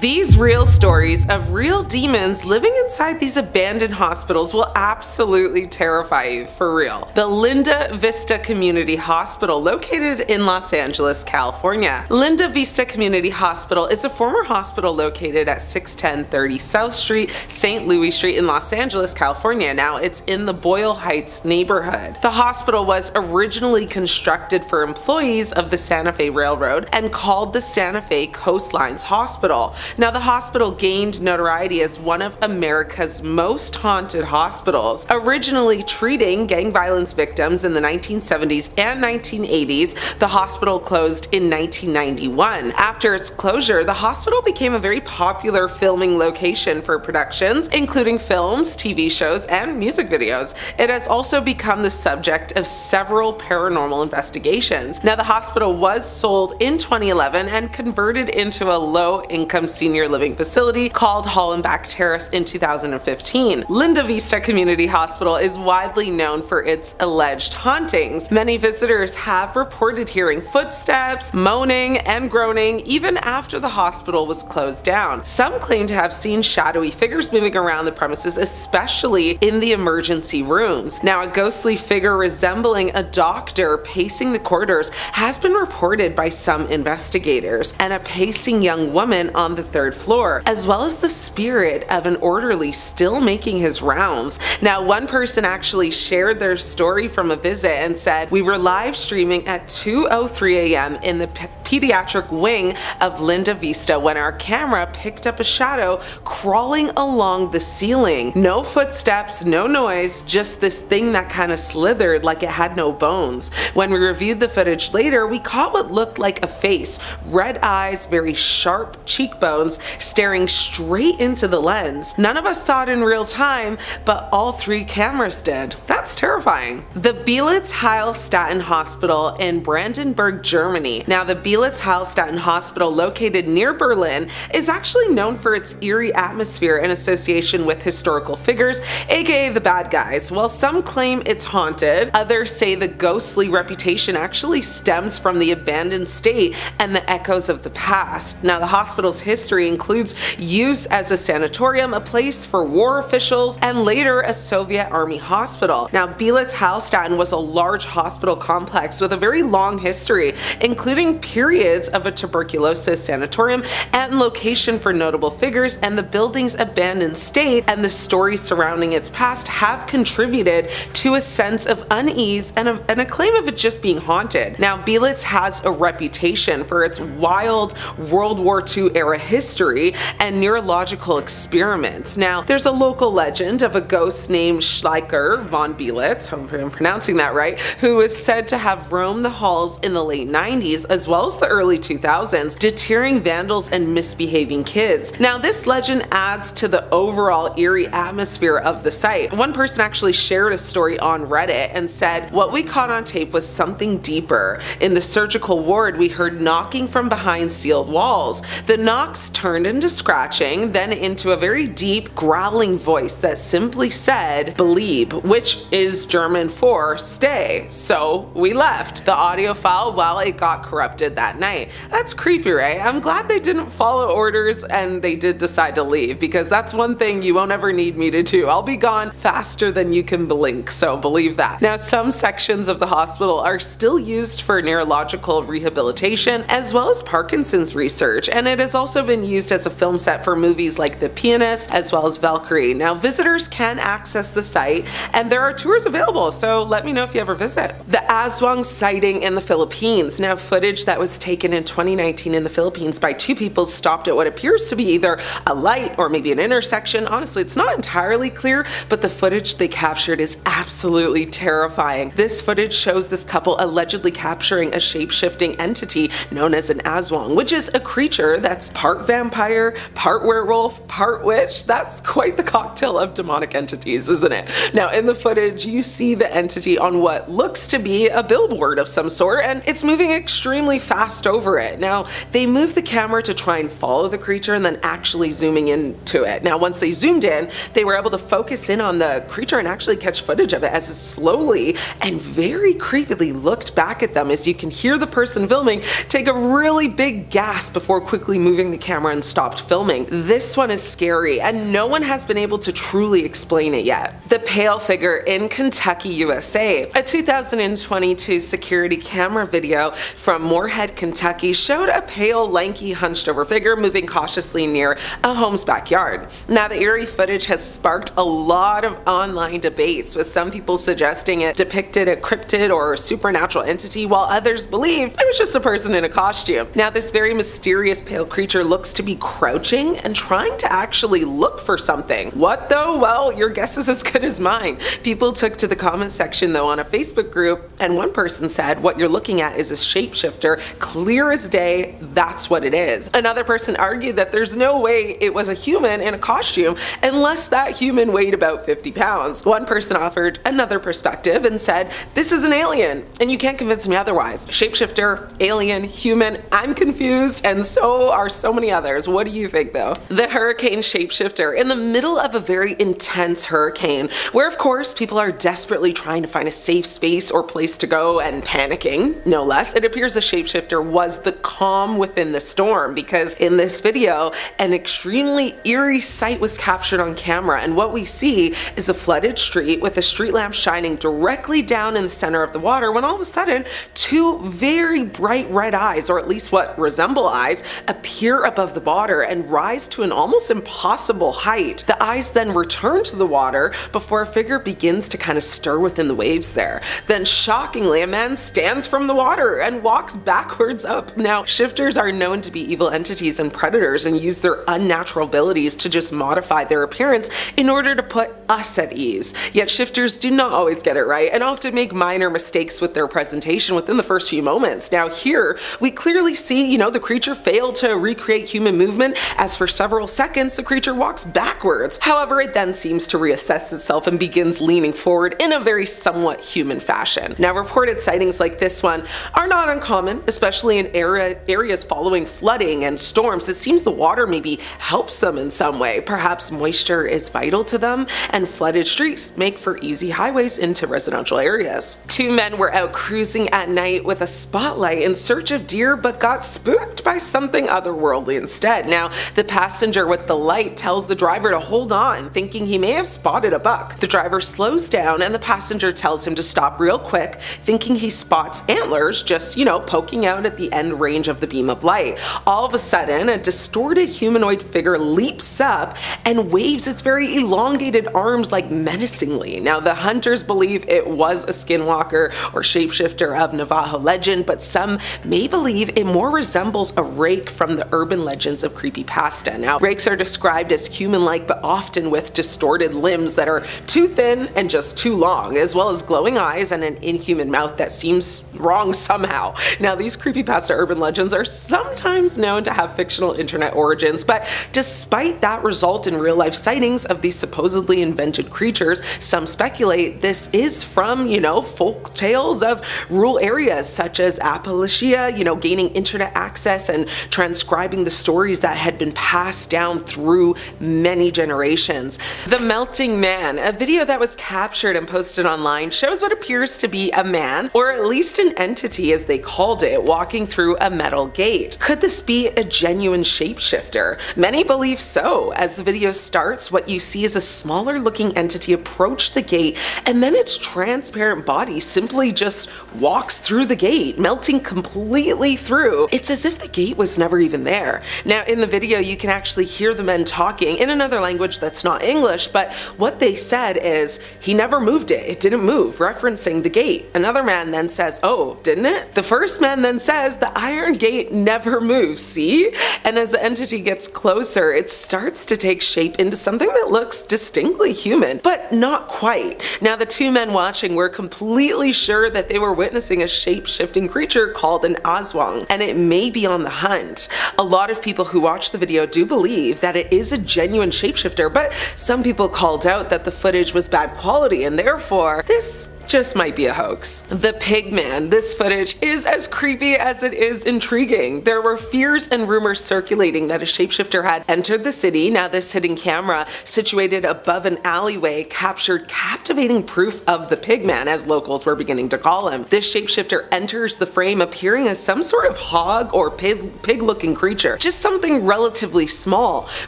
These real stories of real demons living inside these abandoned hospitals will absolutely terrify you, for real. The Linda Vista Community Hospital, located in Los Angeles, California. Linda Vista Community Hospital is a former hospital located at 610 30 South Street, St. Louis Street in Los Angeles, California. Now it's in the Boyle Heights neighborhood. The hospital was originally constructed for employees of the Santa Fe Railroad and called the Santa Fe Coastlines Hospital. Now, the hospital gained notoriety as one of America's most haunted hospitals, originally treating gang violence victims in the 1970s and 1980s. The hospital closed in 1991. After its closure, the hospital became a very popular filming location for productions, including films, TV shows, and music videos. It has also become the subject of several paranormal investigations. Now, the hospital was sold in 2011 and converted into a low-income senior living facility called Hollenbach Terrace in 2015. Linda Vista Community Hospital is widely known for its alleged hauntings. Many visitors have reported hearing footsteps, moaning, and groaning even after the hospital was closed down. Some claim to have seen shadowy figures moving around the premises, especially in the emergency rooms. Now, a ghostly figure resembling a doctor pacing the corridors has been reported by some investigators, and a pacing young woman on the third floor, as well as the spirit of an orderly still making his rounds. Now, one person actually shared their story from a visit and said, "We were live streaming at 2:03 a.m. in the pediatric wing of Linda Vista when our camera picked up a shadow crawling along the ceiling. No footsteps, no noise, just this thing that kind of slithered like it had no bones. When we reviewed the footage later, we caught what looked like a face, red eyes, very sharp cheekbones, staring straight into the lens. None of us saw it in real time, but all three cameras did." That's terrifying. The Bielitz-Heilstatten Hospital in Brandenburg, Germany. Now, the Bielitz-Heilstatten Hospital, located near Berlin, is actually known for its eerie atmosphere in association with historical figures, aka the bad guys. While some claim it's haunted, others say the ghostly reputation actually stems from the abandoned state and the echoes of the past. Now, the hospital's history includes use as a sanatorium, a place for war officials, and later a Soviet army hospital. Now, Bielitz-Heilstatten was a large hospital complex with a very long history, including periods of a tuberculosis sanatorium and location for notable figures, and the building's abandoned state and the stories surrounding its past have contributed to a sense of unease and a claim of it just being haunted. Now, Bielitz has a reputation for its wild World War II era history and neurological experiments. Now, there's a local legend of a ghost named Schleicher von Bielitz, hope I'm pronouncing that right, who is said to have roamed the halls in the late 90s as well as the early 2000s, deterring vandals and misbehaving kids. Now, this legend adds to the overall eerie atmosphere of the site. One person actually shared a story on Reddit and said, "What we caught on tape was something deeper. In the surgical ward, we heard knocking from behind sealed walls. The knocks turned into scratching, then into a very deep, growling voice that simply said, 'Belieb,' which is German for stay. So we left. The audio file, well, it got corrupted that night." That's creepy, right? I'm glad they didn't follow orders and they did decide to leave, because that's one thing you won't ever need me to do. I'll be gone faster than you can blink, so believe that. Now, some sections of the hospital are still used for neurological rehabilitation as well as Parkinson's research, and it has also been used as a film set for movies like The Pianist as well as Valkyrie. Now, visitors can access the site and there are tours available, so let me know if you ever visit. The Aswang sighting in the Philippines. Now, footage that was taken in 2019 in the Philippines by two people stopped at what appears to be either a light or maybe an intersection. Honestly, it's not entirely clear, but the footage they captured is absolutely terrifying. This footage shows this couple allegedly capturing a shape-shifting entity known as an Aswang, which is a creature that's part vampire, part werewolf, part witch. That's quite the cocktail of demonic entities, isn't it? Now, in the footage, you see the entity on what looks to be a billboard of some sort, and it's moving extremely fast passed over it. Now, they moved the camera to try and follow the creature and then actually zooming into it. Now, once they zoomed in, they were able to focus in on the creature and actually catch footage of it as it slowly and very creepily looked back at them, as you can hear the person filming take a really big gasp before quickly moving the camera and stopped filming. This one is scary, and no one has been able to truly explain it yet. The pale figure in Kentucky, USA. A 2022 security camera video from Moorhead, Kentucky showed a pale, lanky, hunched over figure moving cautiously near a home's backyard. Now, the eerie footage has sparked a lot of online debates, with some people suggesting it depicted a cryptid or supernatural entity, while others believe it was just a person in a costume. Now, this very mysterious pale creature looks to be crouching and trying to actually look for something. What though? Well, your guess is as good as mine. People took to the comment section though on a Facebook group, and one person said, "What you're looking at is a shapeshifter, clear as day, that's what it is." Another person argued that there's no way it was a human in a costume unless that human weighed about 50 pounds. One person offered another perspective and said, "This is an alien, and you can't convince me otherwise. Shapeshifter, alien, human, I'm confused, and so are so many others." What do you think though? The hurricane shapeshifter. In the middle of a very intense hurricane, where of course people are desperately trying to find a safe space or place to go and panicking, no less, it appears the shapeshifter was the calm within the storm, because in this video, an extremely eerie sight was captured on camera, and what we see is a flooded street with a street lamp shining directly down in the center of the water, when all of a sudden, two very bright red eyes, or at least what resemble eyes, appear above the water and rise to an almost impossible height. The eyes then return to the water before a figure begins to kind of stir within the waves there. Then shockingly, a man stands from the water and walks backwards up. Now, shifters are known to be evil entities and predators and use their unnatural abilities to just modify their appearance in order to put us at ease. Yet shifters do not always get it right and often make minor mistakes with their presentation within the first few moments. Now here, we clearly see, the creature failed to recreate human movement, as for several seconds the creature walks backwards. However, it then seems to reassess itself and begins leaning forward in a very somewhat human fashion. Now, reported sightings like this one are not uncommon, especially in areas following flooding and storms. It seems the water maybe helps them in some way. Perhaps moisture is vital to them, and flooded streets make for easy highways into residential areas. Two men were out cruising at night with a spotlight in search of deer, but got spooked by something otherworldly instead. Now, the passenger with the light tells the driver to hold on, thinking he may have spotted a buck. The driver slows down and the passenger tells him to stop real quick, thinking he spots antlers just, poking out at the end range of the beam of light. All of a sudden, a distorted humanoid figure leaps up and waves its very elongated arms like menacingly. Now, the hunters believe it was a skinwalker or shapeshifter of Navajo legend, but some may believe it more resembles a rake from the urban legends of creepypasta. Now, rakes are described as human-like, but often with distorted limbs that are too thin and just too long, as well as glowing eyes and an inhuman mouth that seems wrong somehow. Now, these creepypasta urban legends are sometimes known to have fictional internet origins, but despite that result in real-life sightings of these supposedly invented creatures, some speculate this is from, folk tales of rural areas such as Appalachia, gaining internet access and transcribing the stories that had been passed down through many generations. The Melting Man, a video that was captured and posted online, shows what appears to be a man, or at least an entity as they called it, walking through a metal gate. Could this be a genuine shapeshifter? Many believe so. As the video starts, what you see is a smaller looking entity approach the gate, and then its transparent body simply just walks through the gate, melting completely through. It's as if the gate was never even there. Now, in the video, you can actually hear the men talking in another language that's not English, but what they said is, "He never moved it. It didn't move," referencing the gate. Another man then says, "Oh, didn't it?" The first man then says, "The iron gate never moves, see?" And as the entity gets closer, it starts to take shape into something that looks distinctly human, but not quite. Now, the two men watching were completely sure that they were witnessing a shape-shifting creature called an aswang, and it may be on the hunt. A lot of people who watch the video do believe that it is a genuine shapeshifter, but some people called out that the footage was bad quality, and therefore, this just might be a hoax. The Pigman. This footage is as creepy as it is intriguing. There were fears and rumors circulating that a shapeshifter had entered the city. Now this hidden camera, situated above an alleyway, captured captivating proof of the Pigman, as locals were beginning to call him. This shapeshifter enters the frame appearing as some sort of hog or pig-looking creature, just something relatively small.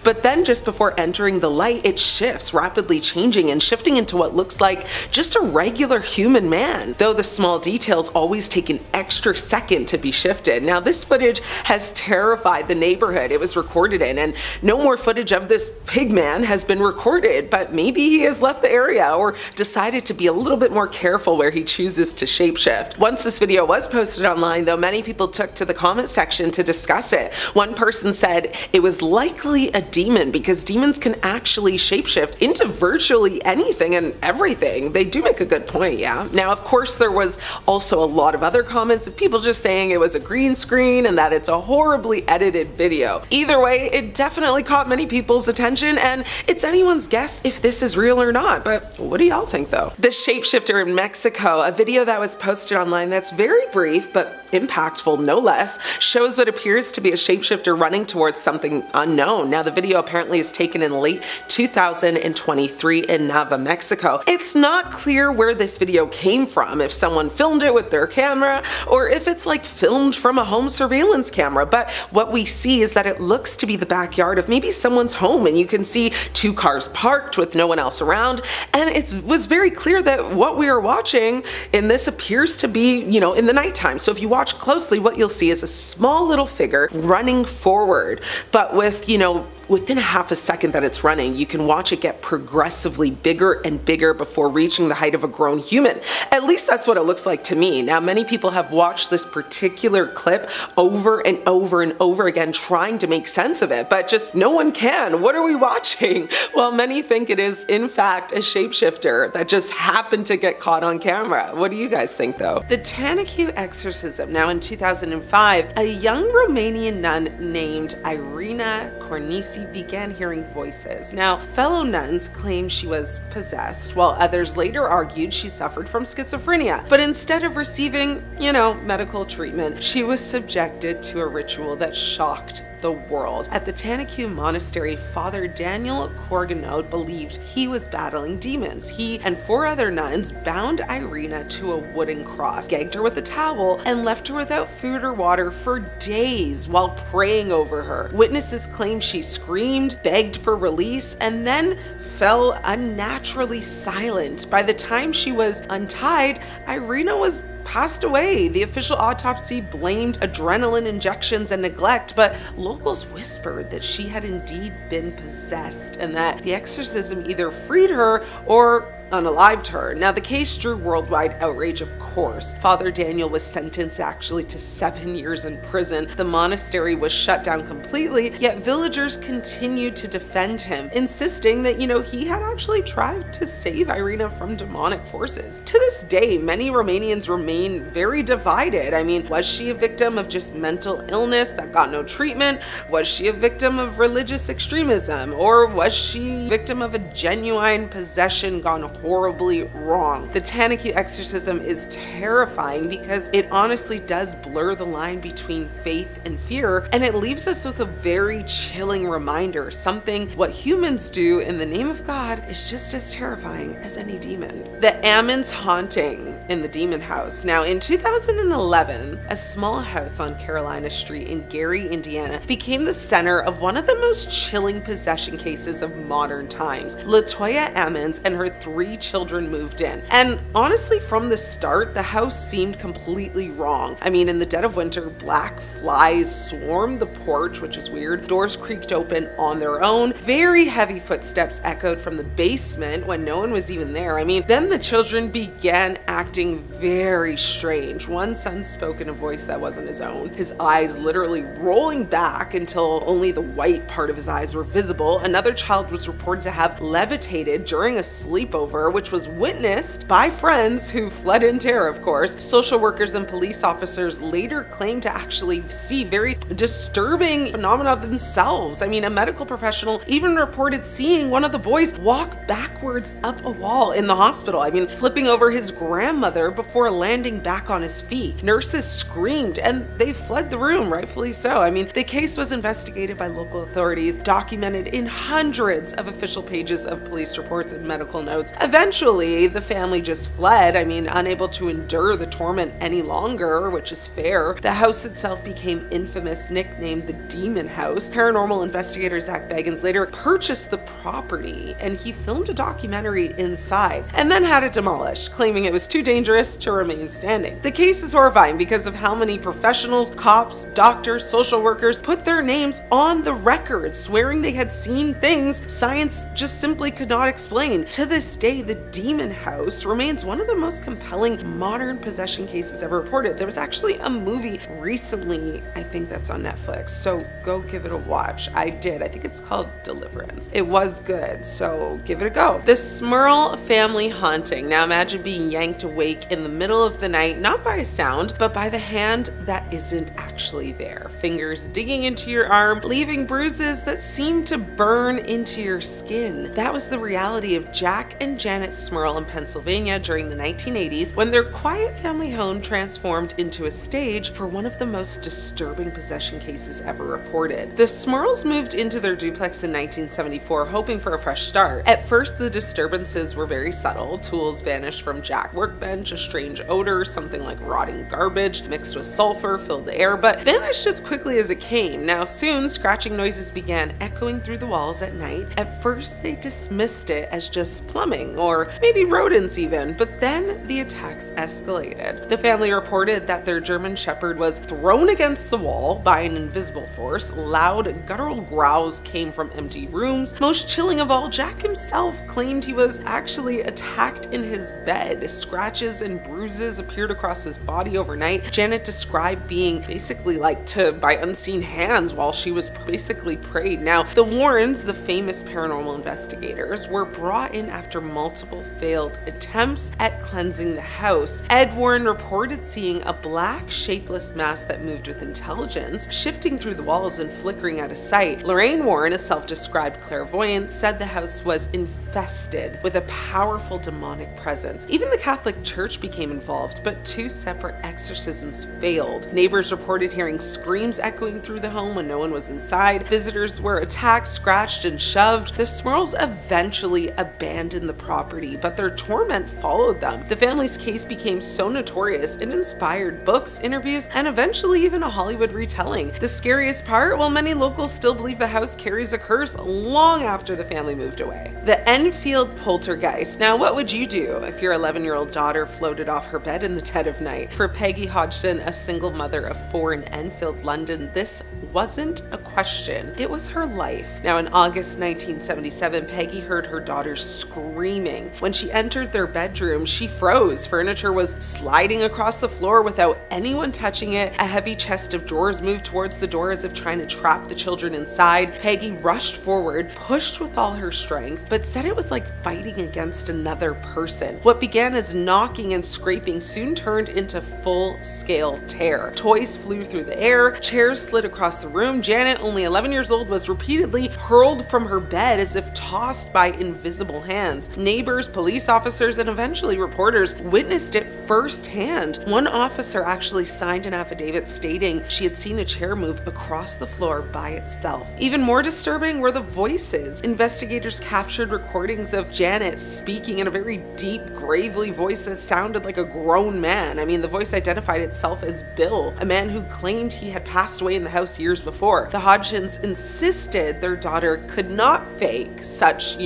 But then just before entering the light, it shifts, rapidly changing and shifting into what looks like just a regular human man, though the small details always take an extra second to be shifted. Now this footage has terrified the neighborhood it was recorded in, and no more footage of this Pigman has been recorded, but maybe he has left the area or decided to be a little bit more careful where he chooses to shapeshift. Once this video was posted online, though, many people took to the comment section to discuss it. One person said it was likely a demon because demons can actually shapeshift into virtually anything and everything. They do make a good point, yeah. Now, of course, there was also a lot of other comments of people just saying it was a green screen and that it's a horribly edited video. Either way, it definitely caught many people's attention, and it's anyone's guess if this is real or not. But what do y'all think though? The shapeshifter in Mexico, a video that was posted online that's very brief but impactful no less, shows what appears to be a shapeshifter running towards something unknown. Now the video apparently is taken in late 2023 in Nava, Mexico. It's not clear where this video came from, if someone filmed it with their camera or if it's like filmed from a home surveillance camera, but what we see is that it looks to be the backyard of maybe someone's home, and you can see two cars parked with no one else around, and it was very clear that what we are watching in this appears to be, you know, in the nighttime. So if you watch closely, what you'll see is a small little figure running forward, but with, you know, within a half a second that it's running, you can watch it get progressively bigger and bigger before reaching the height of a grown human. At least that's what it looks like to me. Now, many people have watched this particular clip over and over and over again trying to make sense of it, but just no one can. What are we watching? Well, many think it is in fact a shapeshifter that just happened to get caught on camera. What do you guys think though? The Tanaku exorcism. Now in 2005, a young Romanian nun named Irina Cornisi began hearing voices. Now, fellow nuns claimed she was possessed, while others later argued she suffered from schizophrenia. But instead of receiving, you know, medical treatment, she was subjected to a ritual that shocked the world. At the Tanaku monastery, Father Daniel Corganode believed he was battling demons. He and 4 other nuns bound Irina to a wooden cross, gagged her with a towel, and left her without food or water for days while praying over her. Witnesses claim she screamed, begged for release, and then fell unnaturally silent. By the time she was untied, Irina was passed away. The official autopsy blamed adrenaline injections and neglect, but locals whispered that she had indeed been possessed and that the exorcism either freed her or unalived her. Now, the case drew worldwide outrage, of course. Father Daniel was sentenced actually to 7 years in prison. The monastery was shut down completely, yet villagers continued to defend him, insisting that, you know, he had actually tried to save Irina from demonic forces. To this day, many Romanians remain very divided. I mean, was she a victim of just mental illness that got no treatment? Was she a victim of religious extremism? Or was she a victim of a genuine possession gone horribly wrong? The Tanaku exorcism is terrifying because it honestly does blur the line between faith and fear, and it leaves us with a very chilling reminder. Something what humans do in the name of God is just as terrifying as any demon. The Ammons haunting in the demon house. Now, in 2011, a small house on Carolina Street in Gary, Indiana, became the center of one of the most chilling possession cases of modern times. Latoya Ammons and her 3 children moved in. And honestly, from the start, the house seemed completely wrong. I mean, in the dead of winter, black flies swarmed the porch, which is weird. Doors creaked open on their own. Very heavy footsteps echoed from the basement when no one was even there. I mean, then the children began acting very strange. One son spoke in a voice that wasn't his own, his eyes literally rolling back until only the white part of his eyes were visible. Another child was reported to have levitated during a sleepover, which was witnessed by friends who fled in terror, of course. Social workers and police officers later claimed to actually see very disturbing phenomena themselves. I mean, a medical professional even reported seeing one of the boys walk backwards up a wall in the hospital. I mean, flipping over his grandmother before landing back on his feet. Nurses screamed and they fled the room, rightfully so. The case was investigated by local authorities, documented in hundreds of official pages of police reports and medical notes. Eventually, the family just fled, unable to endure the torment any longer, which is fair. The house itself became infamous, nicknamed the Demon House. Paranormal investigator Zach Bagans later purchased the property and he filmed a documentary inside and then had it demolished, claiming it was too dangerous to remain standing. The case is horrifying because of how many professionals, cops, doctors, social workers put their names on the record, swearing they had seen things science just simply could not explain. To this day, the Demon House remains one of the most compelling modern possession cases ever reported. There was actually a movie recently, I think that's on Netflix, so go give it a watch. I did. I think it's called Deliverance. It was good, so give it a go. The Smurl family haunting. Now imagine being yanked awake in the middle of the night, not by a sound, but by the hand that isn't actually there. Fingers digging into your arm, leaving bruises that seem to burn into your skin. That was the reality of Jack and Janet Smurl in Pennsylvania during the 1980s, when their quiet family home transformed into a stage for one of the most disturbing possession cases ever reported. The Smurls moved into their duplex in 1974, hoping for a fresh start. At first, the disturbances were very subtle. Tools vanished from Jack's workbench, a strange odor, something like rotting garbage mixed with sulfur filled the air, but vanished as quickly as it came. Now soon, scratching noises began echoing through the walls at night. At first, they dismissed it as just plumbing, or maybe rodents even, but then the attacks escalated. The family reported that their German Shepherd was thrown against the wall by an invisible force. Loud, guttural growls came from empty rooms. Most chilling of all, Jack himself claimed he was actually attacked in his bed. Scratches and bruises appeared across his body overnight. Janet described being basically by unseen hands while she was basically prayed. Now, the Warrens, the famous paranormal investigators, were brought in after multiple failed attempts at cleansing the house. Ed Warren reported seeing a black, shapeless mass that moved with intelligence, shifting through the walls and flickering out of sight. Lorraine Warren, a self-described clairvoyant, said the house was infested with a powerful demonic presence. Even the Catholic Church became involved, but 2 separate exorcisms failed. Neighbors reported hearing screams echoing through the home when no one was inside. Visitors were attacked, scratched, and shoved. The Smurls eventually abandoned the property, but their torment followed them. The family's case became so notorious, it inspired books, interviews, and eventually even a Hollywood retelling. The scariest part? Well, many locals still believe the house carries a curse long after the family moved away. The Enfield poltergeist. Now, what would you do if your 11-year-old daughter floated off her bed in the dead of night? For Peggy Hodgson, a single mother of 4 in Enfield, London, this wasn't a question. It was her life. Now, in August 1977, Peggy heard her daughter screaming. When she entered their bedroom, she froze. Furniture was sliding across the floor without anyone touching it. A heavy chest of drawers moved towards the door as if trying to trap the children inside. Peggy rushed forward, pushed with all her strength, but said it was like fighting against another person. What began as knocking and scraping soon turned into full-scale terror. Toys flew through the air, chairs slid across the room. Janet, only 11 years old, was repeatedly hurled from her bed as if tossed by invisible hands. Neighbors, police officers, and eventually reporters witnessed it firsthand. One officer actually signed an affidavit stating she had seen a chair move across the floor by itself. Even more disturbing were the voices. Investigators captured recordings of Janet speaking in a very deep, gravely voice that sounded like a grown man. The voice identified itself as Bill, a man who claimed he had passed away in the house years before. The Hodgsons insisted their daughter could not fake such,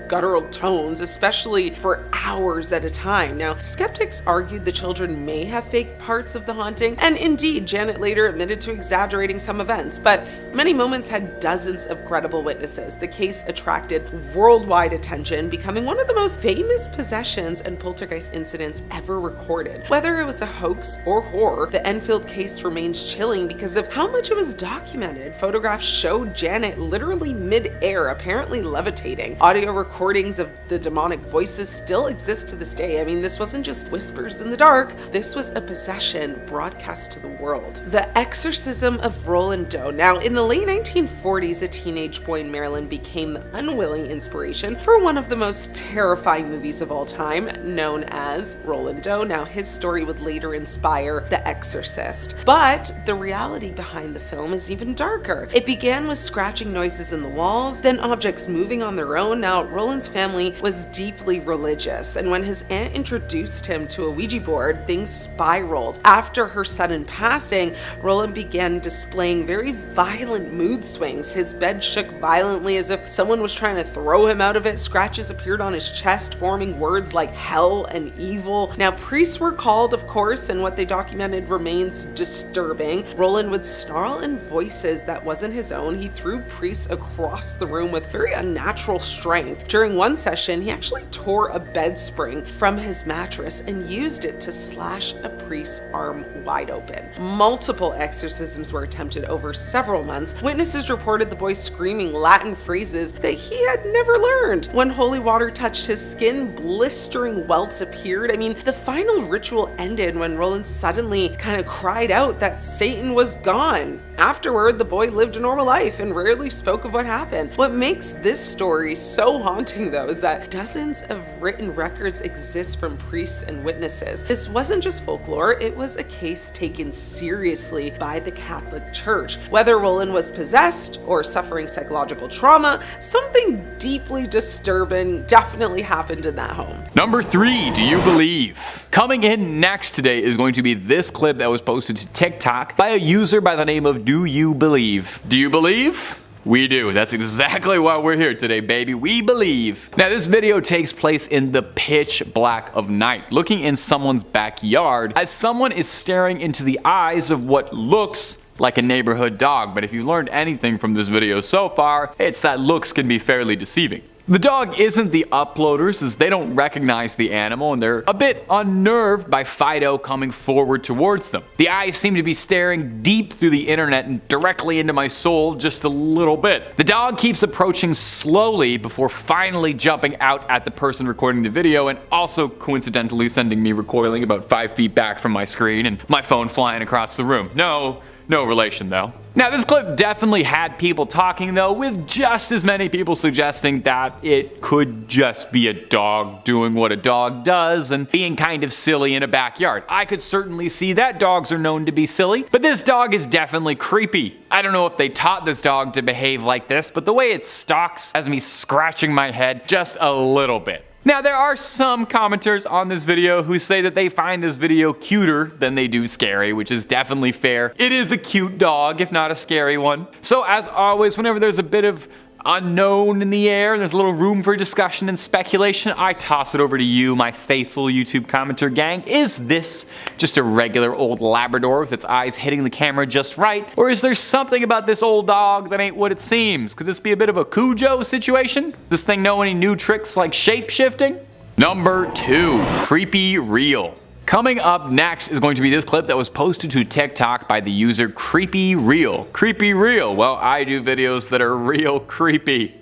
guttural tones, especially for hours at a time. Now, skeptics argued the children may have faked parts of the haunting, and indeed, Janet later admitted to exaggerating some events, but many moments had dozens of credible witnesses. The case attracted worldwide attention, becoming one of the most famous possessions and poltergeist incidents ever recorded. Whether it was a hoax or horror, the Enfield case remains chilling because of how much it was documented. Photographs showed Janet literally mid-air, apparently levitating. Audio recordings recordings of the demonic voices still exist to this day. I mean, this wasn't just whispers in the dark, this was a possession broadcast to the world. The Exorcism of Roland Doe. Now, in the late 1940s, a teenage boy in Maryland became the unwilling inspiration for one of the most terrifying movies of all time, known as Roland Doe. Now, his story would later inspire The Exorcist. But the reality behind the film is even darker. It began with scratching noises in the walls, then objects moving on their own. Now, Roland's family was deeply religious, and when his aunt introduced him to a Ouija board, things spiraled. After her sudden passing, Roland began displaying very violent mood swings. His bed shook violently as if someone was trying to throw him out of it. Scratches appeared on his chest, forming words like hell and evil. Now, priests were called, of course, and what they documented remains disturbing. Roland would snarl in voices that wasn't his own. He threw priests across the room with very unnatural strength. During one session, he actually tore a bed spring from his mattress and used it to slash a priest's arm wide open. Multiple exorcisms were attempted over several months. Witnesses reported the boy screaming Latin phrases that he had never learned. When holy water touched his skin, blistering welts appeared. I mean, the final ritual ended when Roland suddenly kind of cried out that Satan was gone. Afterward, the boy lived a normal life and rarely spoke of what happened. What makes this story so haunting, though, is that dozens of written records exist from priests and witnesses. This wasn't just folklore, it was a case taken seriously by the Catholic Church. Whether Roland was possessed or suffering psychological trauma, something deeply disturbing definitely happened in that home. Number 3, do you believe? Coming in next today is going to be this clip that was posted to TikTok by a user by the name of Do You Believe? Do you believe? We do. That's exactly why we're here today, baby. We believe. Now, this video takes place in the pitch black of night, looking in someone's backyard as someone is staring into the eyes of what looks like a neighborhood dog. But if you learned anything from this video so far, it's that looks can be fairly deceiving. The dog isn't the uploaders, as they don't recognize the animal and they're a bit unnerved by Fido coming forward towards them. The eyes seem to be staring deep through the internet and directly into my soul just a little bit. The dog keeps approaching slowly before finally jumping out at the person recording the video and also coincidentally sending me recoiling about 5 feet back from my screen and my phone flying across the room. No relation though. Now, this clip definitely had people talking though, with just as many people suggesting that it could just be a dog doing what a dog does and being kind of silly in a backyard. I could certainly see that. Dogs are known to be silly, but this dog is definitely creepy. I don't know if they taught this dog to behave like this, but the way it stalks has me scratching my head just a little bit. Now, there are some commenters on this video who say that they find this video cuter than they do scary, which is definitely fair. It is a cute dog, if not a scary one. So as always, whenever there's a bit of unknown in the air, there's a little room for discussion and speculation, I toss it over to you, my faithful YouTube commenter gang. Is this just a regular old Labrador with its eyes hitting the camera just right? Or is there something about this old dog that ain't what it seems? Could this be a bit of a Cujo situation? Does this thing know any new tricks like shape-shifting? Number 2, creepy real. Coming up next is going to be this clip that was posted to TikTok by the user Creepy Real. Creepy Real. Well, I do videos that are real creepy.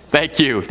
Thank you.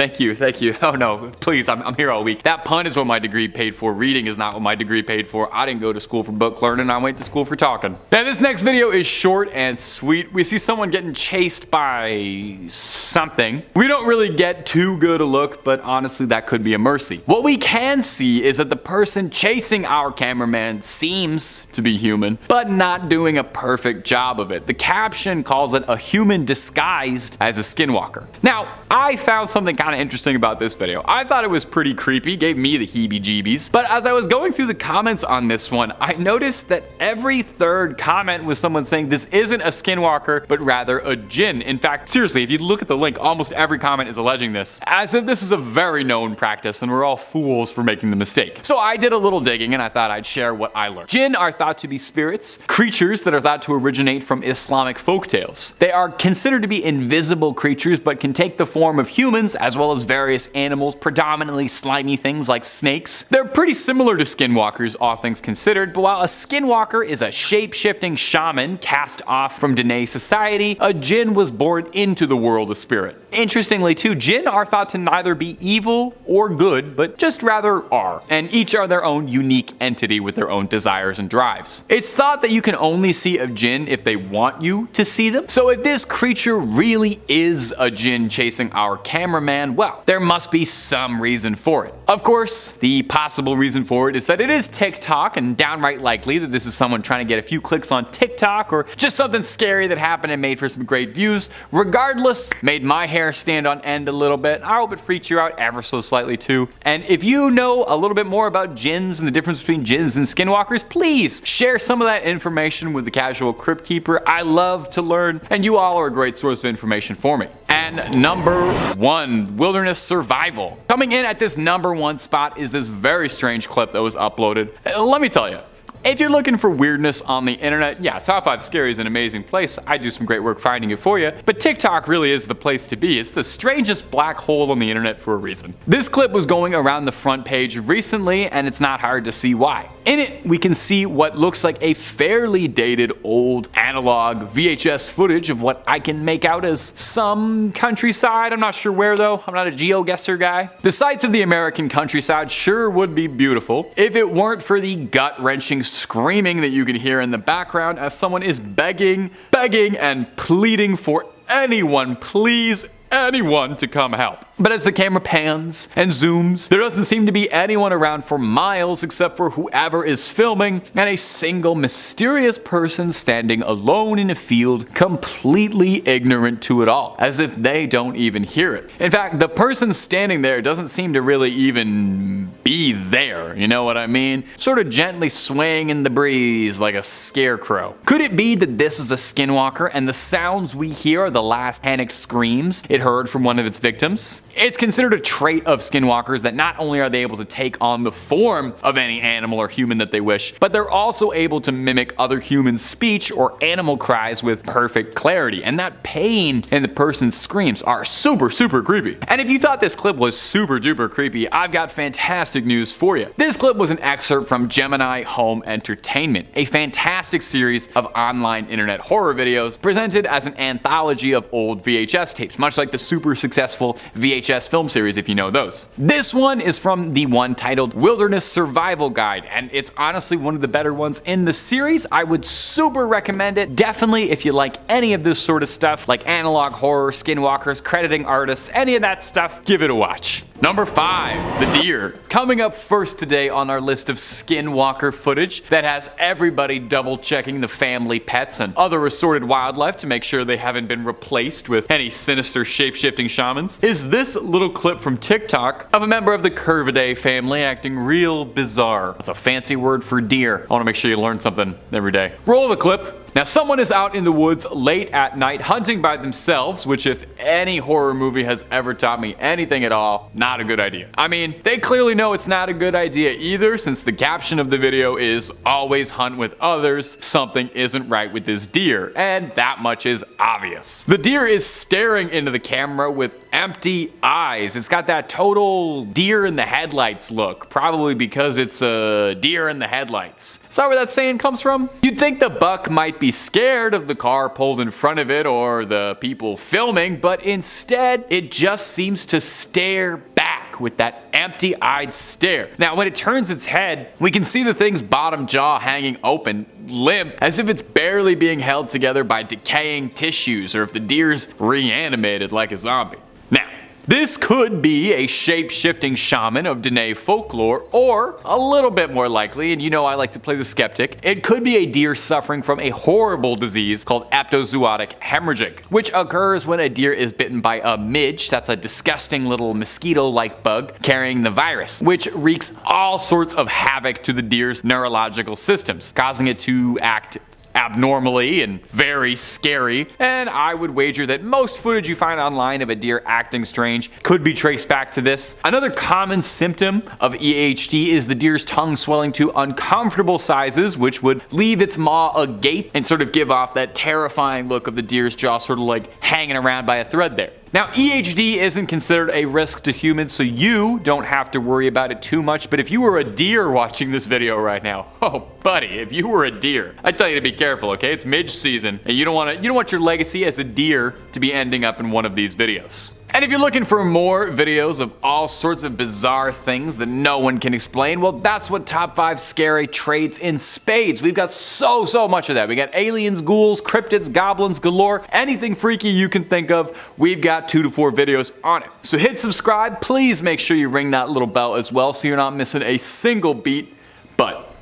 Oh no, please, I'm here all week. That pun is what my degree paid for. Reading is not what my degree paid for. I didn't go to school for book learning, I went to school for talking. Now, this next video is short and sweet. We see someone getting chased by something. We don't really get too good a look, but honestly, that could be a mercy. What we can see is that the person chasing our cameraman seems to be human, but not doing a perfect job of it. The caption calls it a human disguised as a skinwalker. Now, I found something kind of interesting about this video. I thought it was pretty creepy, gave me the heebie-jeebies, but as I was going through the comments on this one, I noticed that every third comment was someone saying this isn't a skinwalker, but rather a jinn. In fact, seriously, if you look at the link, almost every comment is alleging this, as if this is a very known practice and we're all fools for making the mistake. So I did a little digging and I thought I'd share what I learned. Jinn are thought to be spirits, creatures that are thought to originate from Islamic folktales. They are considered to be invisible creatures, but can take the form of humans, as well as various animals, predominantly slimy things like snakes. They're pretty similar to skinwalkers, all things considered, but while a skinwalker is a shape-shifting shaman cast off from Dene society, a jinn was born into the world of spirit. Interestingly too, jinn are thought to neither be evil or good, but just rather are, and each are their own unique entity with their own desires and drives. It's thought that you can only see a jinn if they want you to see them, so if this creature really is a jinn chasing our cameraman, well, there must be some reason for it. Of course, the possible reason for it is that it is TikTok, and downright likely that this is someone trying to get a few clicks on TikTok, or just something scary that happened and made for some great views. Regardless, made my hair stand on end a little bit. I hope it freaked you out ever so slightly too. And if you know a little bit more about jinns and the difference between jinns and skinwalkers, please share some of that information with the casual crypt keeper. I love to learn, and you all are a great source of information for me. And number 1, wilderness survival. Coming in at this number 1 spot is this very strange clip that was uploaded. Let me tell you, if you're looking for weirdness on the internet, yeah, Top 5 Scary is an amazing place. I do some great work finding it for you, but TikTok really is the place to be. It's the strangest black hole on the internet for a reason. This clip was going around the front page recently, and it's not hard to see why. In it, we can see what looks like a fairly dated old analog VHS footage of what I can make out as some countryside. I'm not sure where though. I'm not a geo-guesser guy. The sights of the American countryside sure would be beautiful if it weren't for the gut-wrenching screaming that you can hear in the background as someone is begging and pleading for anyone, please, anyone to come help. But as the camera pans and zooms, there doesn't seem to be anyone around for miles except for whoever is filming and a single mysterious person standing alone in a field, completely ignorant to it all, as if they don't even hear it. In fact, the person standing there doesn't seem to really even be there, you know what I mean? Sort of gently swaying in the breeze like a scarecrow. Could it be that this is a skinwalker and the sounds we hear are the last panicked screams it heard from one of its victims? It's considered a trait of skinwalkers that not only are they able to take on the form of any animal or human that they wish, but they're also able to mimic other humans' speech or animal cries with perfect clarity. And that pain in the person's screams are super creepy. And if you thought this clip was super duper creepy, I've got fantastic news for you. This clip was an excerpt from Gemini Home Entertainment, a fantastic series of online internet horror videos presented as an anthology of old VHS tapes, much like the super successful VHS film series, if you know those. This one is from the one titled Wilderness Survival Guide, and it's honestly one of the better ones in the series. I would super recommend it. Definitely if you like any of this sort of stuff, like analog horror, skinwalkers, crediting artists, any of that stuff, give it a watch. Number 5, the deer. Coming up first today on our list of skinwalker footage that has everybody double checking the family pets and other assorted wildlife to make sure they haven't been replaced with any sinister shape-shifting shamans, is this little clip from TikTok of a member of the Curvidae family acting real bizarre. That's a fancy word for deer. I want to make sure you learn something every day. Roll the clip. Now, someone is out in the woods late at night hunting by themselves, which if any horror movie has ever taught me anything at all, not a good idea. I mean, they clearly know it's not a good idea either, since the caption of the video is always hunt with others, something isn't right with this deer, and that much is obvious. The deer is staring into the camera with empty eyes. It's got that total deer in the headlights look, probably because it's a deer in the headlights. Is that where that saying comes from? You'd think the buck might be scared of the car pulled in front of it or the people filming, but instead it just seems to stare back with that empty-eyed stare. Now, when it turns its head, we can see the thing's bottom jaw hanging open, limp, as if it's barely being held together by decaying tissues, or if the deer's reanimated like a zombie. Now, this could be a shape-shifting shaman of Dene folklore, or a little bit more likely, and you know I like to play the skeptic, it could be a deer suffering from a horrible disease called epizootic hemorrhagic, which occurs when a deer is bitten by a midge, that's a disgusting little mosquito-like bug carrying the virus, which wreaks all sorts of havoc to the deer's neurological systems, causing it to act abnormally and very scary, and I would wager that most footage you find online of a deer acting strange could be traced back to this. Another common symptom of EHD is the deer's tongue swelling to uncomfortable sizes, which would leave its maw agape and sort of give off that terrifying look of the deer's jaw sort of like hanging around by a thread there. Now, EHD isn't considered a risk to humans, so you don't have to worry about it too much, but if you were a deer watching this video right now, oh buddy, if you were a deer, I'd tell you to be careful, okay? It's Midge season, and you don't want your legacy as a deer to be ending up in one of these videos. And if you're looking for more videos of all sorts of bizarre things that no one can explain, well, that's what Top 5 Scary trades in spades. We've got so much of that. We got aliens, ghouls, cryptids, goblins galore, anything freaky you can think of, we've got 2 to 4 videos on it. So hit subscribe, please make sure you ring that little bell as well so you're not missing a single beat, but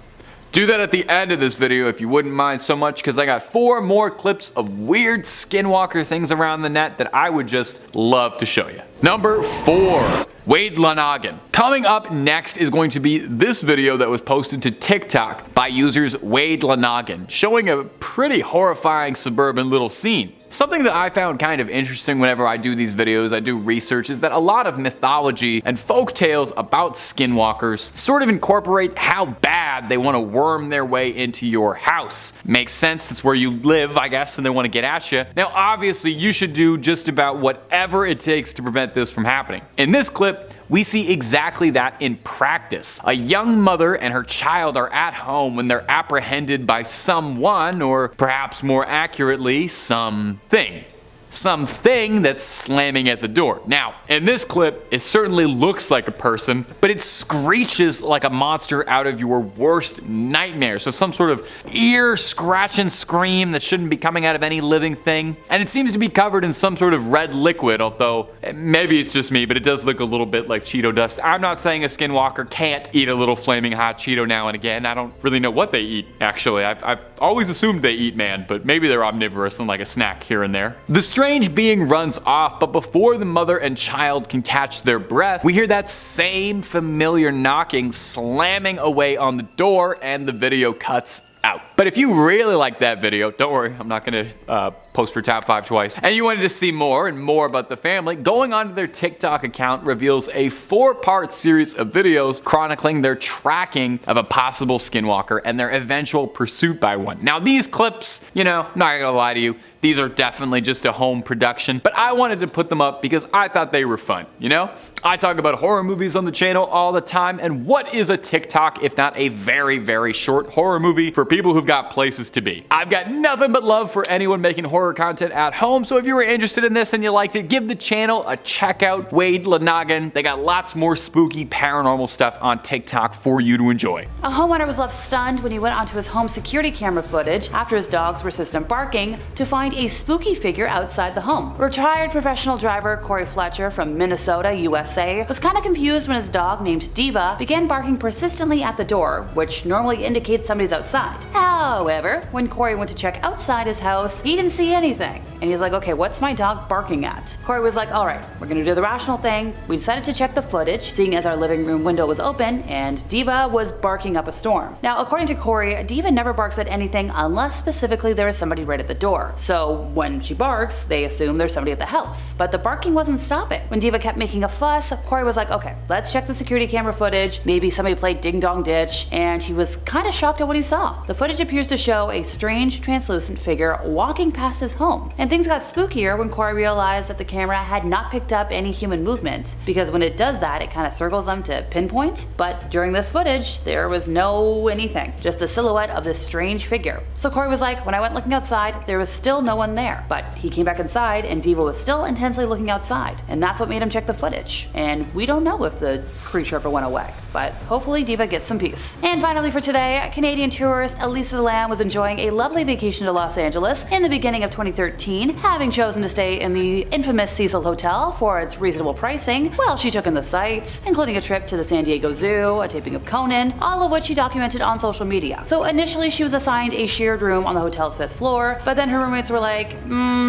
do that at the end of this video if you wouldn't mind so much, because I got 4 more clips of weird skinwalker things around the net that I would just love to show you. Number 4. Wade Lanoggin. Coming up next is going to be this video that was posted to TikTok by users Wade Lanoggin, showing a pretty horrifying suburban little scene. Something that I found kind of interesting whenever I do these videos, I do research, is that a lot of mythology and folk tales about skinwalkers sort of incorporate how bad they want to worm their way into your house. Makes sense, that's where you live, I guess, and they want to get at you. Now, obviously, you should do just about whatever it takes to prevent this from happening. In this clip, we see exactly that in practice. A young mother and her child are at home when they're apprehended by someone, or perhaps more accurately, something. Something that's slamming at the door. Now, in this clip, it certainly looks like a person, but it screeches like a monster out of your worst nightmare. So some sort of ear scratching scream that shouldn't be coming out of any living thing. And it seems to be covered in some sort of red liquid, although maybe it's just me, but it does look a little bit like Cheeto dust. I'm not saying a skinwalker can't eat a little flaming hot Cheeto now and again. I don't really know what they eat, actually. I've always assumed they eat man, but maybe they're omnivorous and like a snack here and there. The strange being runs off, but before the mother and child can catch their breath, we hear that same familiar knocking slamming away on the door, and the video cuts out. But if you really like that video, don't worry, I'm not gonna post for Top 5 twice, and you wanted to see more and more about the family, going onto their TikTok account reveals a 4-part series of videos chronicling their tracking of a possible skinwalker and their eventual pursuit by one. Now these clips, you know, not gonna lie to you, these are definitely just a home production, but I wanted to put them up because I thought they were fun, you know? I talk about horror movies on the channel all the time, and what is a TikTok if not a very short horror movie for people who've got places to be? I've got nothing but love for anyone making horror content at home, so if you were interested in this and you liked it, give the channel a check out. Wade Lanoggin. They got lots more spooky paranormal stuff on TikTok for you to enjoy. A homeowner was left stunned when he went onto his home security camera footage after his dog's persistent barking to find a spooky figure outside the home. Retired professional driver Corey Fletcher from Minnesota, USA, was kind of confused when his dog named Diva began barking persistently at the door, which normally indicates somebody's outside. However, when Corey went to check outside his house, he didn't see anything. And he's like, okay, what's my dog barking at? Corey was like, alright, we're gonna do the rational thing. We decided to check the footage, seeing as our living room window was open, and Diva was barking up a storm. Now, according to Corey, Diva never barks at anything unless specifically there is somebody right at the door. So when she barks, they assume there's somebody at the house. But the barking wasn't stopping. When Diva kept making a fuss, Corey was like, okay, let's check the security camera footage. Maybe somebody played Ding Dong Ditch, and he was kind of shocked at what he saw. The footage appears to show a strange, translucent figure walking past his home. And things got spookier when Corey realized that the camera had not picked up any human movement, because when it does that, it kind of circles them to pinpoint. But during this footage, there was no anything, just the silhouette of this strange figure. So Corey was like, when I went looking outside, there was still no one there. But he came back inside, and Diva was still intensely looking outside. And that's what made him check the footage. And we don't know if the creature ever went away, but hopefully Diva gets some peace. And finally for today, Canadian tourist Elisa Lamb was enjoying a lovely vacation to Los Angeles in the beginning of 2013, having chosen to stay in the infamous Cecil Hotel for its reasonable pricing while she took in the sights, including a trip to the San Diego Zoo, a taping of Conan, all of which she documented on social media. So initially she was assigned a shared room on the hotel's 5th floor, but then her roommates were like,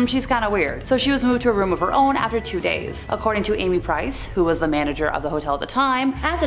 she's kinda weird. So she was moved to a room of her own after 2 days. According to Amy Price, who was the manager of the hotel at the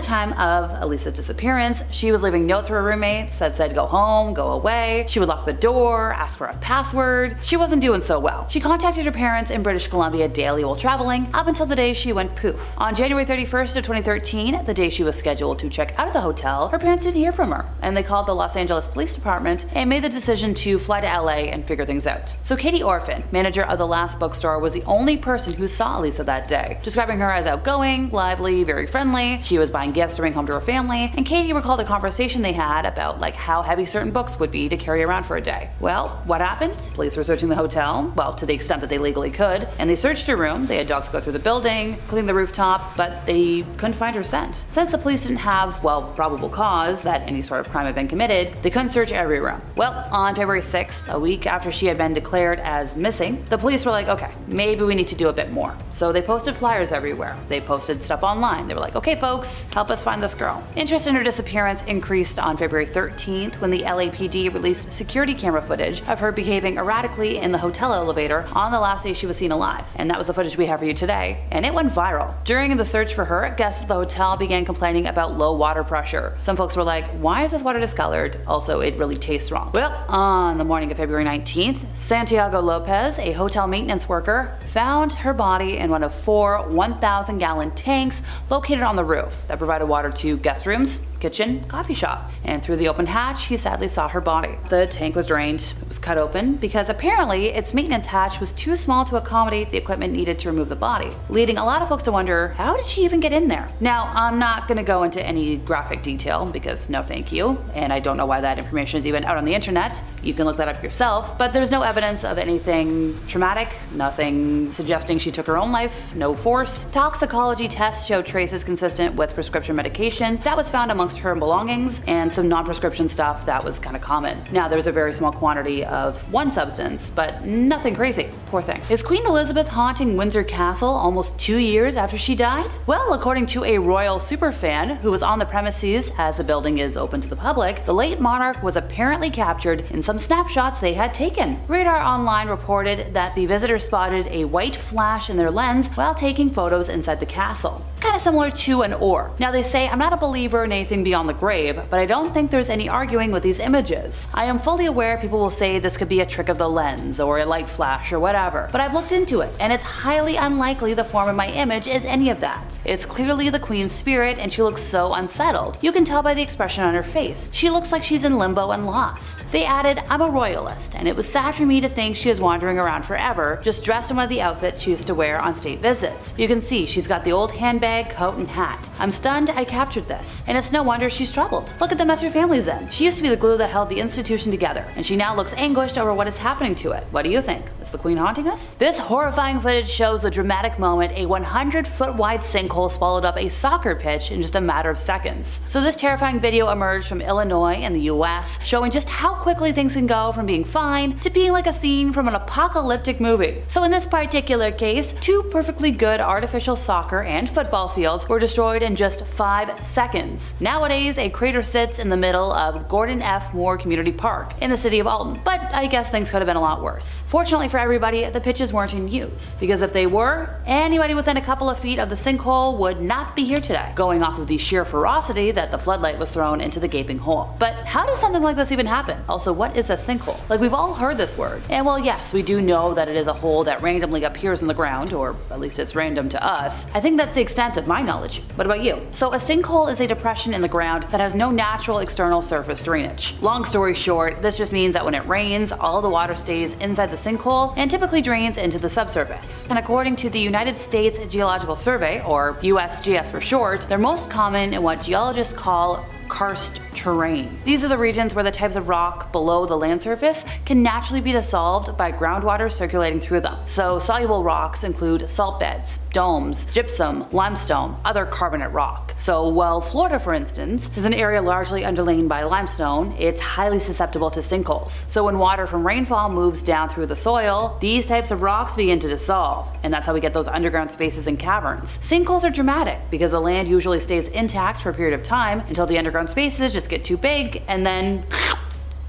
time of Elisa's disappearance, she was leaving notes for her roommates that said go home, go away. She would lock the door, ask for a password. She wasn't wasn't doing so well. She contacted her parents in British Columbia daily while traveling, up until the day she went poof. On January 31st of 2013, the day she was scheduled to check out of the hotel, her parents didn't hear from her, and they called the Los Angeles Police Department and made the decision to fly to LA and figure things out. So Katie Orphan, manager of the last bookstore, was the only person who saw Lisa that day, describing her as outgoing, lively, very friendly. She was buying gifts to bring home to her family, and Katie recalled a conversation they had about how heavy certain books would be to carry around for a day. Well, what happened? Police were searching the hotel, well, to the extent that they legally could, and they searched her room. They had dogs go through the building, including the rooftop, but they couldn't find her scent. Since the police didn't have, probable cause that any sort of crime had been committed, they couldn't search every room. Well, on February 6th, a week after she had been declared as missing, the police were like, okay, maybe we need to do a bit more. So they posted flyers everywhere. They posted stuff online. They were like, okay folks, help us find this girl. Interest in her disappearance increased on February 13th when the LAPD released security camera footage of her behaving erratically in the hotel elevator on the last day she was seen alive. And that was the footage we have for you today, and it went viral. During the search for her, guests at the hotel began complaining about low water pressure. Some folks were like, why is this water discolored? Also, it really tastes wrong. Well, on the morning of February 19th, Santiago Lopez, a hotel maintenance worker, found her body in one of 4 1,000-gallon tanks located on the roof that provided water to guest rooms, kitchen, coffee shop. And through the open hatch, he sadly saw her body. The tank was drained. It was cut open because apparently its maintenance hatch was too small to accommodate the equipment needed to remove the body, leading a lot of folks to wonder, how did she even get in there? Now, I'm not gonna go into any graphic detail because no thank you, and I don't know why that information is even out on the internet. You can look that up yourself, but there's no evidence of anything traumatic, nothing suggesting she took her own life, no force. Toxicology tests showed traces consistent with prescription medication that was found amongst her belongings, and some non-prescription stuff that was kind of common. Now, there was a very small quantity of one substance, but nothing crazy. Poor thing. Is Queen Elizabeth haunting Windsor Castle almost 2 years after she died? Well, according to a royal superfan who was on the premises as the building is open to the public, the late monarch was apparently captured in some snapshots they had taken. Radar Online reported that the visitors spotted a white flash in their lens while taking photos inside the castle. Kind of similar to an orb. Now, they say I'm not a believer in anything beyond the grave, but I don't think there's any arguing with these images. I am fully aware people will say this could be a trick of the lens or a light flash or whatever, but I've looked into it, and it's highly unlikely the form of my image is any of that. It's clearly the Queen's spirit, and she looks so unsettled. You can tell by the expression on her face. She looks like she's in limbo and lost. They added, I'm a royalist, and it was sad for me to think she is wandering around forever, just dressed in one of the outfits she used to wear on state visits. You can see she's got the old handbag, coat, and hat. I'm stunned I captured this, and it's no wonder she's troubled. Look at the mess her family's in. She used to be the glue that held the institution together, and she now looks anguished over what is happening to it. What do you think? Is the Queen haunting us? This horrifying footage shows the dramatic moment a 100-foot wide sinkhole swallowed up a soccer pitch in just a matter of seconds. So this terrifying video emerged from Illinois in the US, showing just how quickly things can go from being fine to being like a scene from an apocalyptic movie. So in this particular case, 2 perfectly good artificial soccer and football fields were destroyed in just 5 seconds. Nowadays, a crater sits in the middle of Gordon F. Moore Community Park in the city of Alton, but I guess things could have been a lot worse. Fortunately for everybody, the pitches weren't in use, because if they were, anybody within a couple of feet of the sinkhole would not be here today, going off of the sheer ferocity that the floodlight was thrown into the gaping hole. But how does something like this even happen? Also, what is a sinkhole? Like, we've all heard this word, and well, yes, we do know that it is a hole that randomly appears in the ground, or at least it's random to us. I think that's the extent of my knowledge. What about you? So a sinkhole is a depression in the ground that has no natural external surface drainage. Long story short, this just means that when it rains, all the water stays inside the sinkhole and typically drains into the subsurface. And according to the United States Geological Survey, or USGS for short, they're most common in what geologists call karst terrain. These are the regions where the types of rock below the land surface can naturally be dissolved by groundwater circulating through them. So soluble rocks include salt beds, domes, gypsum, limestone, other carbonate rock. So while Florida, for instance, is an area largely underlain by limestone, it's highly susceptible to sinkholes. So when water from rainfall moves down through the soil, these types of rocks begin to dissolve, and that's how we get those underground spaces and caverns. Sinkholes are dramatic because the land usually stays intact for a period of time until the underground spaces just get too big, and then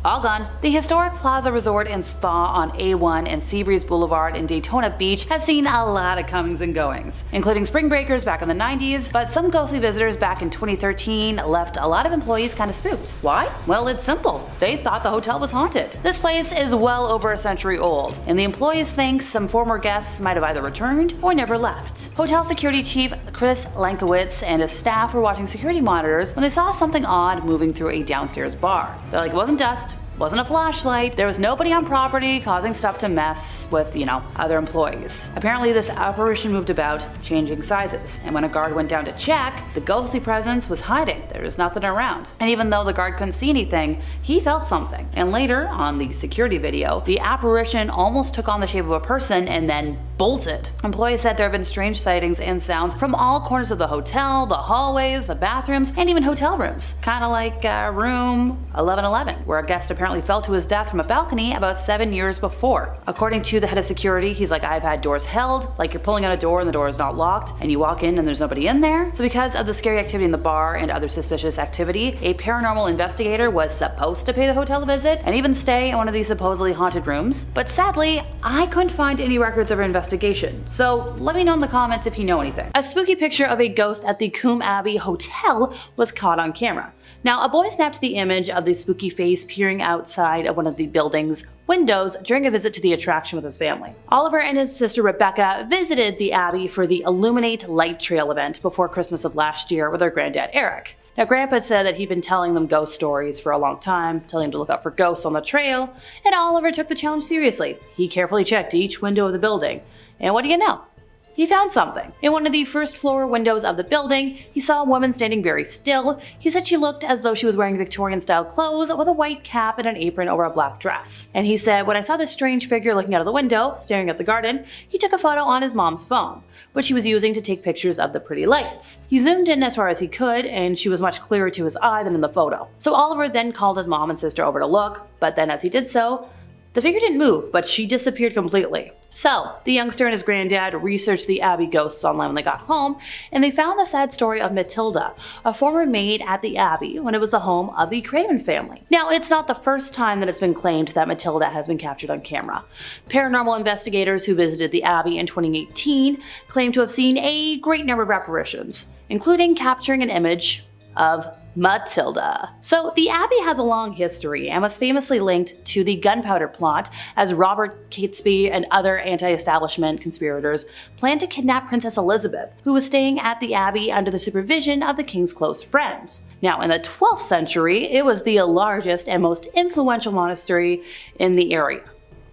all gone. The historic Plaza Resort and Spa on A1 and Seabreeze Boulevard in Daytona Beach has seen a lot of comings and goings, including spring breakers back in the 90s, but some ghostly visitors back in 2013 left a lot of employees kind of spooked. Why? Well, it's simple. They thought the hotel was haunted. This place is well over a century old, and the employees think some former guests might have either returned or never left. Hotel security chief Chris Lankowitz and his staff were watching security monitors when they saw something odd moving through a downstairs bar. They're like, it wasn't dust, wasn't a flashlight, there was nobody on property causing stuff to mess with, other employees. Apparently this apparition moved about, changing sizes, and when a guard went down to check, the ghostly presence was hiding. There was nothing around. And even though the guard couldn't see anything, he felt something. And later, on the security video, the apparition almost took on the shape of a person and then bolted. Employees said there have been strange sightings and sounds from all corners of the hotel, the hallways, the bathrooms, and even hotel rooms. Kinda like room 1111, where a guest apparently fell to his death from a balcony about 7 years before. According to the head of security, he's like, I've had doors held, like you're pulling on a door and the door is not locked, and you walk in and there's nobody in there. So because of the scary activity in the bar and other suspicious activity, a paranormal investigator was supposed to pay the hotel a visit and even stay in one of these supposedly haunted rooms. But sadly, I couldn't find any records of her investigation, so let me know in the comments if you know anything. A spooky picture of a ghost at the Coombe Abbey Hotel was caught on camera. Now, a boy snapped the image of the spooky face peering outside of one of the building's windows during a visit to the attraction with his family. Oliver and his sister Rebecca visited the Abbey for the Illuminate Light Trail event before Christmas of last year with their granddad Eric. Now, Grandpa said that he'd been telling them ghost stories for a long time, telling them to look out for ghosts on the trail, and Oliver took the challenge seriously. He carefully checked each window of the building, and what do you know? He found something. In one of the first floor windows of the building, he saw a woman standing very still. He said she looked as though she was wearing Victorian-style clothes with a white cap and an apron over a black dress. And he said, when I saw this strange figure looking out of the window, staring at the garden, he took a photo on his mom's phone, which he was using to take pictures of the pretty lights. He zoomed in as far as he could, and she was much clearer to his eye than in the photo. So Oliver then called his mom and sister over to look, but then as he did so, the figure didn't move, but she disappeared completely. So, the youngster and his granddad researched the Abbey ghosts online when they got home, and they found the sad story of Matilda, a former maid at the Abbey when it was the home of the Craven family. Now, it's not the first time that it's been claimed that Matilda has been captured on camera. Paranormal investigators who visited the Abbey in 2018 claimed to have seen a great number of apparitions, including capturing an image of Matilda. So the Abbey has a long history and was famously linked to the gunpowder plot as Robert Catesby and other anti-establishment conspirators planned to kidnap Princess Elizabeth, who was staying at the Abbey under the supervision of the king's close friends. Now, in the 12th century, it was the largest and most influential monastery in the area.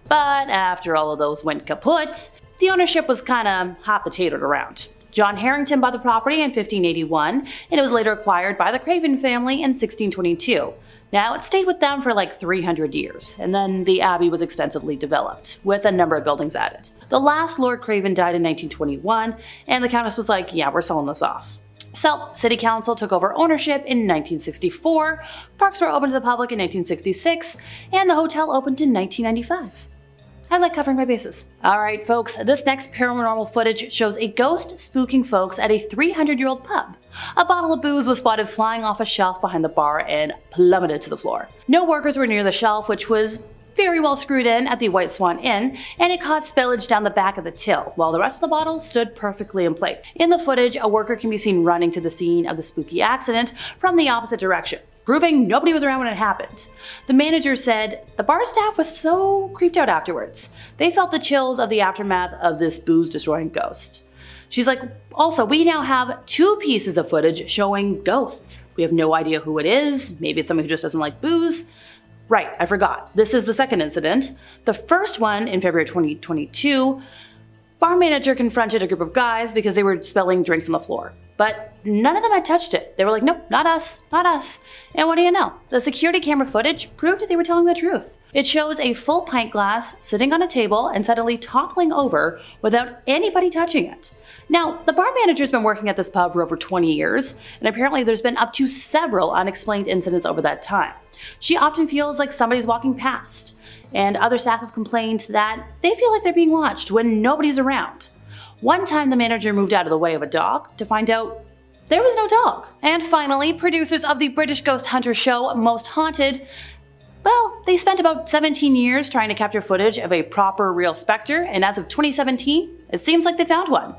But after all of those went kaput, the ownership was kinda hot potatoed around. John Harrington bought the property in 1581, and it was later acquired by the Craven family in 1622. Now, it stayed with them for like 300 years, and then the Abbey was extensively developed, with a number of buildings added. The last Lord Craven died in 1921, and the Countess was like, yeah, we're selling this off. So, City Council took over ownership in 1964, parks were opened to the public in 1966, and the hotel opened in 1995. I like covering my bases. Alright folks, this next paranormal footage shows a ghost spooking folks at a 300-year-old pub. A bottle of booze was spotted flying off a shelf behind the bar and plummeted to the floor. No workers were near the shelf, which was very well screwed in at the White Swan Inn, and it caused spillage down the back of the till, while the rest of the bottle stood perfectly in place. In the footage, a worker can be seen running to the scene of the spooky accident from the opposite direction, proving nobody was around when it happened. The manager said the bar staff was so creeped out afterwards. They felt the chills of the aftermath of this booze-destroying ghost. She's like, also, we now have 2 pieces of footage showing ghosts. We have no idea who it is. Maybe it's someone who just doesn't like booze. Right, I forgot. This is the second incident. The first one in February 2022, bar manager confronted a group of guys because they were spilling drinks on the floor. But none of them had touched it. They were like, nope, not us, not us. And what do you know? The security camera footage proved that they were telling the truth. It shows a full pint glass sitting on a table and suddenly toppling over without anybody touching it. Now, the bar manager's been working at this pub for over 20 years, and apparently there's been up to several unexplained incidents over that time. She often feels like somebody's walking past, and other staff have complained that they feel like they're being watched when nobody's around. One time the manager moved out of the way of a dog to find out there was no dog. And finally, producers of the British ghost hunter show Most Haunted Well, they spent about 17 years trying to capture footage of a proper real specter, and as of 2017, it seems like they found one.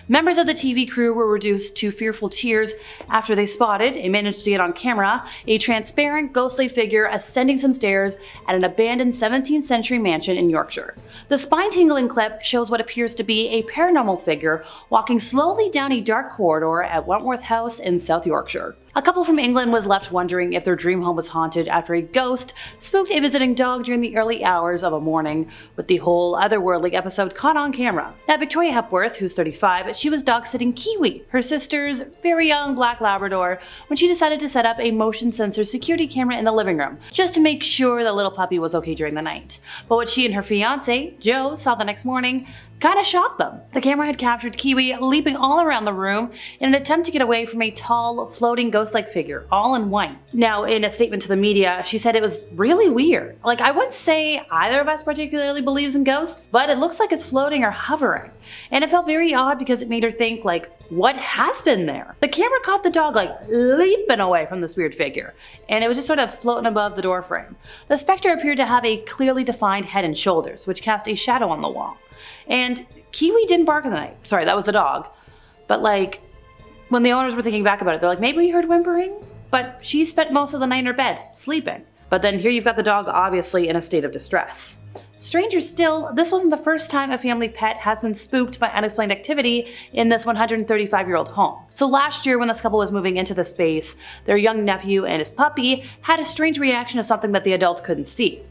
Members of the TV crew were reduced to fearful tears after they spotted and managed to get on camera a transparent ghostly figure ascending some stairs at an abandoned 17th century mansion in Yorkshire. The spine-tingling clip shows what appears to be a paranormal figure walking slowly down a dark corridor at Wentworth House in South Yorkshire. A couple from England was left wondering if their dream home was haunted after a ghost spooked a visiting dog during the early hours of a morning, with the whole otherworldly episode caught on camera. Now, Victoria Hepworth, who's 35, she was dog-sitting Kiwi, her sister's very young black Labrador, when she decided to set up a motion-sensor security camera in the living room, just to make sure the little puppy was okay during the night. But what she and her fiancé, Joe, saw the next morning kinda shocked them. The camera had captured Kiwi leaping all around the room in an attempt to get away from a tall, floating ghost-like figure, all in white. Now, in a statement to the media, she said it was really weird. Like, I wouldn't say either of us particularly believes in ghosts, but it looks like it's floating or hovering. And it felt very odd because it made her think, like, what has been there? The camera caught the dog, like, leaping away from this weird figure, and it was just sort of floating above the doorframe. The specter appeared to have a clearly defined head and shoulders, which cast a shadow on the wall. And Kiwi didn't bark in the night. Sorry, that was the dog. But like, when the owners were thinking back about it, they're like, maybe we heard whimpering? But she spent most of the night in her bed, sleeping. But then here you've got the dog obviously in a state of distress. Stranger still, this wasn't the first time a family pet has been spooked by unexplained activity in this 135-year-old home. So last year when this couple was moving into the space, their young nephew and his puppy had a strange reaction to something that the adults couldn't see.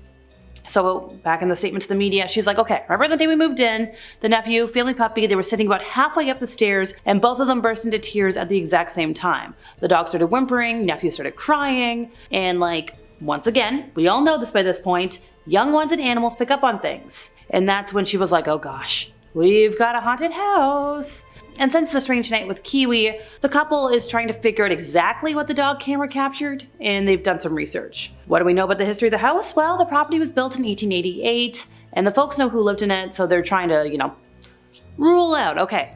So back in the statement to the media, she's like, okay, remember the day we moved in? The nephew, family puppy, they were sitting about halfway up the stairs and both of them burst into tears at the exact same time. The dog started whimpering, nephew started crying, and like, once again, we all know this by this point, young ones and animals pick up on things. And that's when she was like, oh gosh, we've got a haunted house. And since the strange night with Kiwi, the couple is trying to figure out exactly what the dog camera captured, and they've done some research. What do we know about the history of the house? Well, the property was built in 1888, and the folks know who lived in it, so they're trying to, rule out, okay,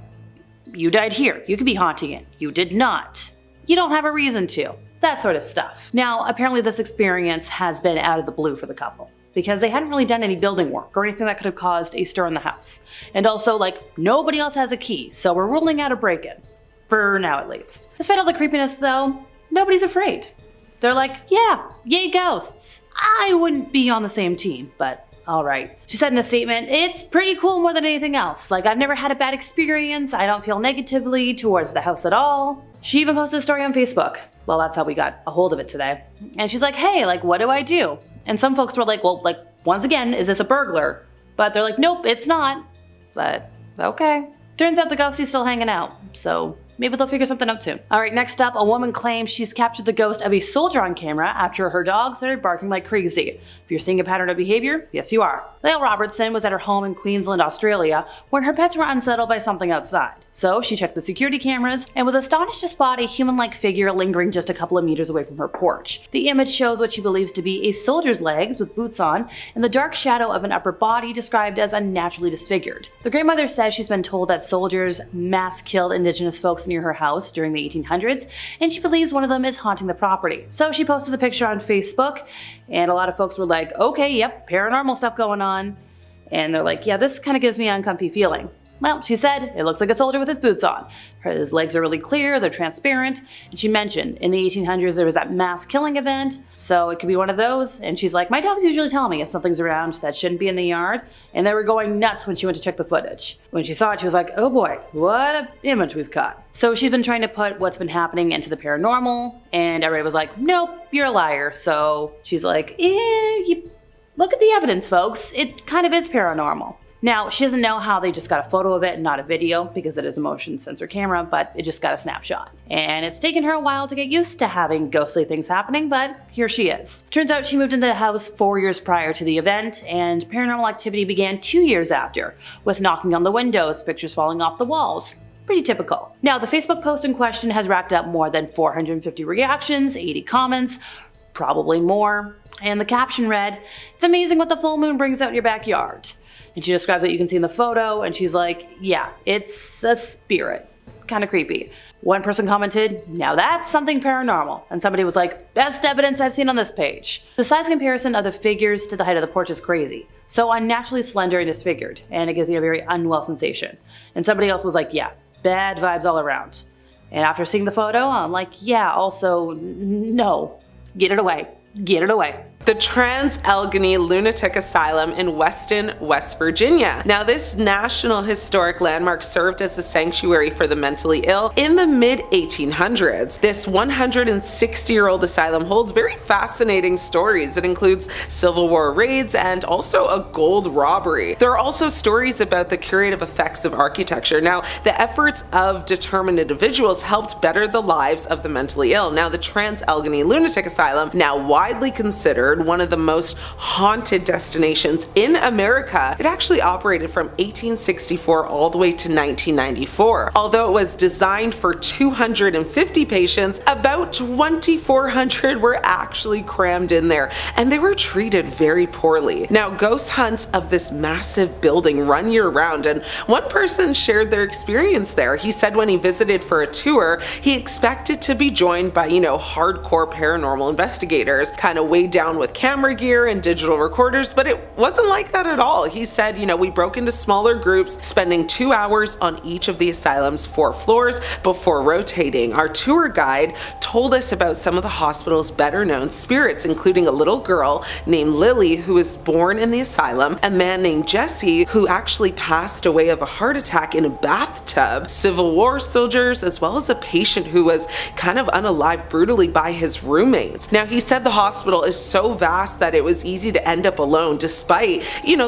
you died here, you could be haunting it. You did not. You don't have a reason to. That sort of stuff. Now, apparently this experience has been out of the blue for the couple, because they hadn't really done any building work or anything that could have caused a stir in the house. And also, like, nobody else has a key, so we're ruling out a break-in. For now, at least. Despite all the creepiness, though, nobody's afraid. They're like, yeah, yay ghosts. I wouldn't be on the same team, but alright. She said in a statement, it's pretty cool more than anything else. Like, I've never had a bad experience, I don't feel negatively towards the house at all. She even posted a story on Facebook. Well, that's how we got a hold of it today. And she's like, hey, like, what do I do? And some folks were like, well, like, once again, is this a burglar? But they're like, nope, it's not. But, okay. Turns out the ghost is still hanging out, so maybe they'll figure something out soon. Alright, next up, a woman claims she's captured the ghost of a soldier on camera after her dog started barking like crazy. If you're seeing a pattern of behavior, yes you are. Lael Robertson was at her home in Queensland, Australia, when her pets were unsettled by something outside. So she checked the security cameras and was astonished to spot a human-like figure lingering just a couple of meters away from her porch. The image shows what she believes to be a soldier's legs with boots on and the dark shadow of an upper body described as unnaturally disfigured. The grandmother says she's been told that soldiers mass killed indigenous folks near her house during the 1800s, and she believes one of them is haunting the property. So she posted the picture on Facebook, and a lot of folks were like, okay, yep, paranormal stuff going on. And they're like, yeah, this kind of gives me an uncomfy feeling. Well, she said, it looks like a soldier with his boots on. His legs are really clear, they're transparent, and she mentioned in the 1800s there was that mass killing event, so it could be one of those, and she's like, my dogs usually tell me if something's around that shouldn't be in the yard, and they were going nuts when she went to check the footage. When she saw it, she was like, oh boy, what an image we've caught. So she's been trying to put what's been happening into the paranormal, and everybody was like, nope, you're a liar. So she's like, look at the evidence, folks, it kind of is paranormal. Now, she doesn't know how they just got a photo of it and not a video because it is a motion sensor camera, but it just got a snapshot. And it's taken her a while to get used to having ghostly things happening, but here she is. Turns out she moved into the house 4 years prior to the event, and paranormal activity began 2 years after, with knocking on the windows, pictures falling off the walls. Pretty typical. Now, the Facebook post in question has racked up more than 450 reactions, 80 comments, probably more, and the caption read, "It's amazing what the full moon brings out in your backyard." And she describes what you can see in the photo, and she's like, yeah, it's a spirit. kinda creepy. One person commented, "Now that's something paranormal," and somebody was like, "Best evidence I've seen on this page." The size comparison of the figures to the height of the porch is crazy. So unnaturally slender and disfigured, and it gives you a very unwell sensation. And somebody else was like, "Yeah, bad vibes all around." And after seeing the photo, I'm like, yeah, also, no. Get it away. Get it away. The Trans-Allegheny Lunatic Asylum in Weston, West Virginia. Now, this National Historic Landmark served as a sanctuary for the mentally ill in the mid-1800s. This 160-year-old asylum holds very fascinating stories. It includes Civil War raids and also a gold robbery. There are also stories about the curative effects of architecture. Now, the efforts of determined individuals helped better the lives of the mentally ill. Now, the Trans-Allegheny Lunatic Asylum, now widely considered one of the most haunted destinations in America. It actually operated from 1864 all the way to 1994. Although it was designed for 250 patients, about 2,400 were actually crammed in there, and they were treated very poorly. Now, ghost hunts of this massive building run year-round, and one person shared their experience there. He said when he visited for a tour, he expected to be joined by, hardcore paranormal investigators, kind of weighed down with camera gear and digital recorders, but it wasn't like that at all. He said, we broke into smaller groups, spending 2 hours on each of the asylum's 4 floors before rotating. Our tour guide told us about some of the hospital's better known spirits, including a little girl named Lily who was born in the asylum, a man named Jesse who actually passed away of a heart attack in a bathtub, Civil War soldiers, as well as a patient who was kind of unalived brutally by his roommates. Now, he said the hospital is so vast that it was easy to end up alone despite,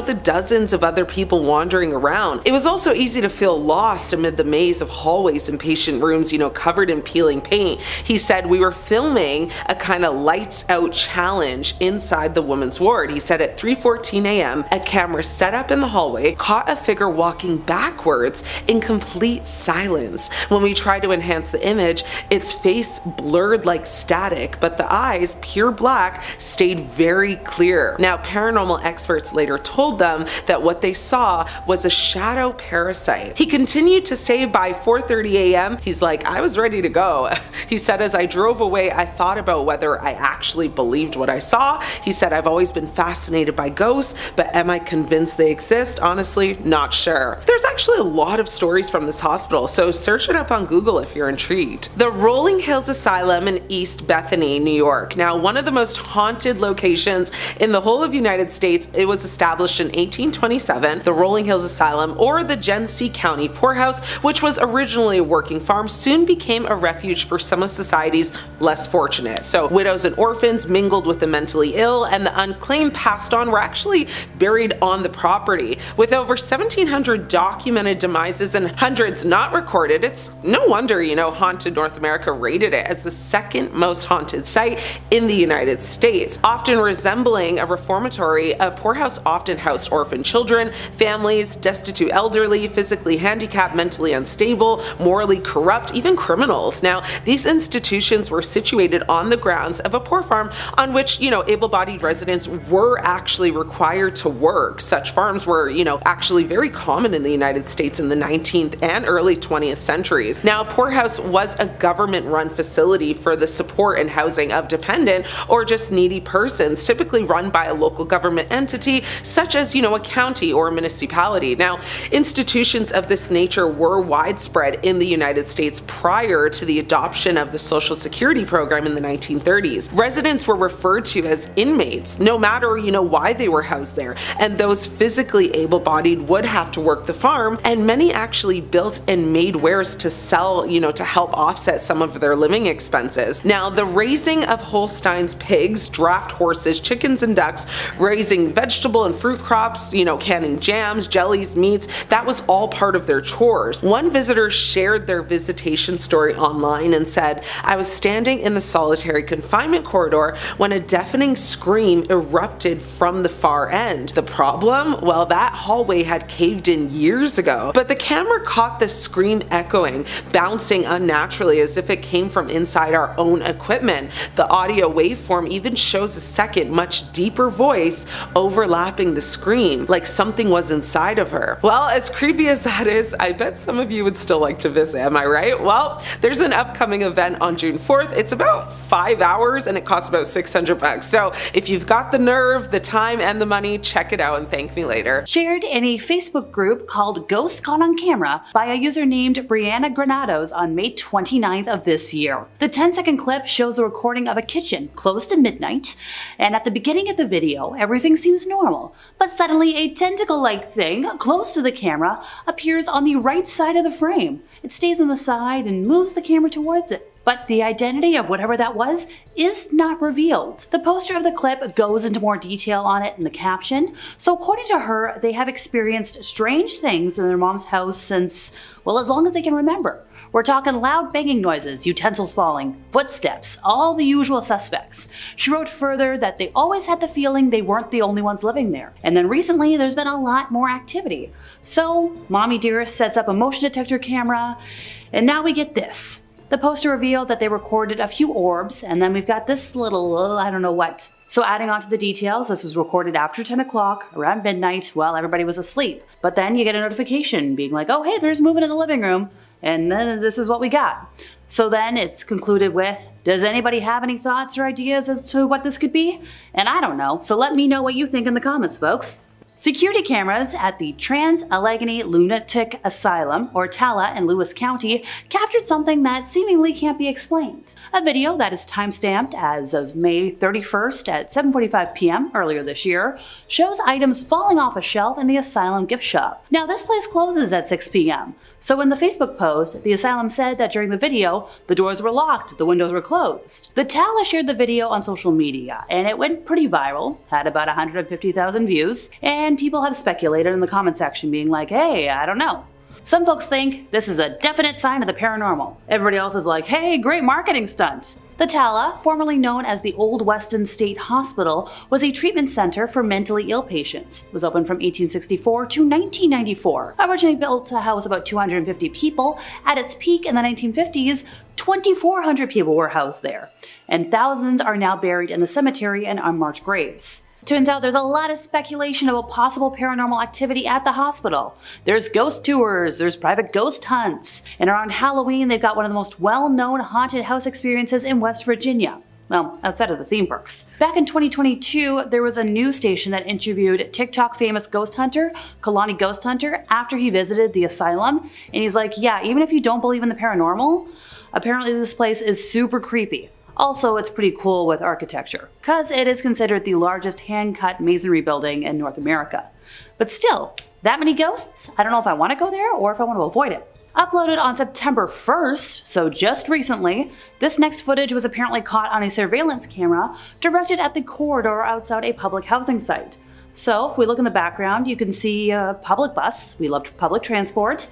the dozens of other people wandering around. It was also easy to feel lost amid the maze of hallways and patient rooms, covered in peeling paint. He said we were filming a kind of lights out challenge inside the women's ward. He said at 3:14 a.m., a camera set up in the hallway caught a figure walking backwards in complete silence. When we tried to enhance the image, its face blurred like static, but the eyes, pure black, stayed very clear. Now, paranormal experts later told them that what they saw was a shadow parasite. He continued to say by 4:30 a.m., he's like, I was ready to go. He said, as I drove away, I thought about whether I actually believed what I saw. He said, I've always been fascinated by ghosts, but am I convinced they exist? Honestly, not sure. There's actually a lot of stories from this hospital, so search it up on Google if you're intrigued. The Rolling Hills Asylum in East Bethany, New York. Now, one of the most haunted locations in the whole of the United States. It was established in 1827. The Rolling Hills Asylum, or the Genesee County Poorhouse, which was originally a working farm, soon became a refuge for some of society's less fortunate. So widows and orphans mingled with the mentally ill, and the unclaimed passed on were actually buried on the property. With over 1,700 documented demises and hundreds not recorded, it's no wonder, Haunted North America rated it as the second most haunted site in the United States. Often resembling a reformatory, a poorhouse often housed orphan children, families, destitute elderly, physically handicapped, mentally unstable, morally corrupt, even criminals. Now, these institutions were situated on the grounds of a poor farm on which, able-bodied residents were actually required to work. Such farms were, actually very common in the United States in the 19th and early 20th centuries. Now, a poorhouse was a government-run facility for the support and housing of dependent or just needy persons, typically run by a local government entity such as, a county or a municipality. Now, institutions of this nature were widespread in the United States prior to the adoption of the Social Security program in the 1930s. Residents were referred to as inmates, no matter, why they were housed there, and those physically able-bodied would have to work the farm, and many actually built and made wares to sell, to help offset some of their living expenses. Now, the raising of Holstein's pigs, draft horses, chickens, and ducks, raising vegetable and fruit crops, canning jams, jellies, meats, that was all part of their chores. One visitor shared their visitation story online and said, I was standing in the solitary confinement corridor when a deafening scream erupted from the far end. The problem? Well, that hallway had caved in years ago, but the camera caught the scream echoing, bouncing unnaturally as if it came from inside our own equipment. The audio waveform even shows a second, much deeper voice overlapping the scream, like something was inside of her. Well, as creepy as that is, I bet some of you would still like to visit, am I right? Well, there's an upcoming event on June 4th. It's about 5 hours and it costs about $600. So if you've got the nerve, the time, and the money, check it out and thank me later. Shared in a Facebook group called Ghosts Caught on Camera by a user named Brianna Granados on May 29th of this year. The 10-second clip shows the recording of a kitchen closed at midnight, and at the beginning of the video, everything seems normal, but suddenly a tentacle-like thing close to the camera appears on the right side of the frame. It stays on the side and moves the camera towards it. But the identity of whatever that was is not revealed. The poster of the clip goes into more detail on it in the caption. So according to her, they have experienced strange things in their mom's house since, well, as long as they can remember. We're talking loud banging noises, utensils falling, footsteps, all the usual suspects. She wrote further that they always had the feeling they weren't the only ones living there. And then recently, there's been a lot more activity. So, Mommy Dearest sets up a motion detector camera, and now we get this. The poster revealed that they recorded a few orbs, and then we've got this little, I don't know what. So adding on to the details, this was recorded after 10 o'clock, around midnight, while everybody was asleep. But then you get a notification being like, oh hey, there's movement in the living room, and then this is what we got. So then it's concluded with, does anybody have any thoughts or ideas as to what this could be? And I don't know, so let me know what you think in the comments, folks. Security cameras at the Trans-Allegheny Lunatic Asylum, or TALA, in Lewis County captured something that seemingly can't be explained. A video that is timestamped as of May 31st at 7:45 p.m. earlier this year shows items falling off a shelf in the Asylum gift shop. Now this place closes at 6 p.m., so in the Facebook post, the Asylum said that during the video, the doors were locked, the windows were closed. The TALA shared the video on social media, and it went pretty viral, had about 150,000 views, and people have speculated in the comment section being like, hey, I don't know. Some folks think this is a definite sign of the paranormal. Everybody else is like, hey, great marketing stunt. The TALA, formerly known as the Old Weston State Hospital, was a treatment center for mentally ill patients. It was open from 1864 to 1994. Originally built to house about 250 people, at its peak in the 1950s, 2,400 people were housed there, and thousands are now buried in the cemetery in unmarked graves. Turns out there's a lot of speculation about possible paranormal activity at the hospital. There's ghost tours, there's private ghost hunts, and around Halloween they've got one of the most well-known haunted house experiences in West Virginia. Well, outside of the theme parks. Back in 2022, there was a news station that interviewed TikTok famous ghost hunter, Kalani Ghost Hunter, after he visited the asylum, and he's like, yeah, even if you don't believe in the paranormal, apparently this place is super creepy. Also, it's pretty cool with architecture, because it is considered the largest hand-cut masonry building in North America. But still, that many ghosts? I don't know if I want to go there or if I want to avoid it. Uploaded on September 1st, so just recently, this next footage was apparently caught on a surveillance camera directed at the corridor outside a public housing site. So if we look in the background, you can see a public bus. We loved public transport.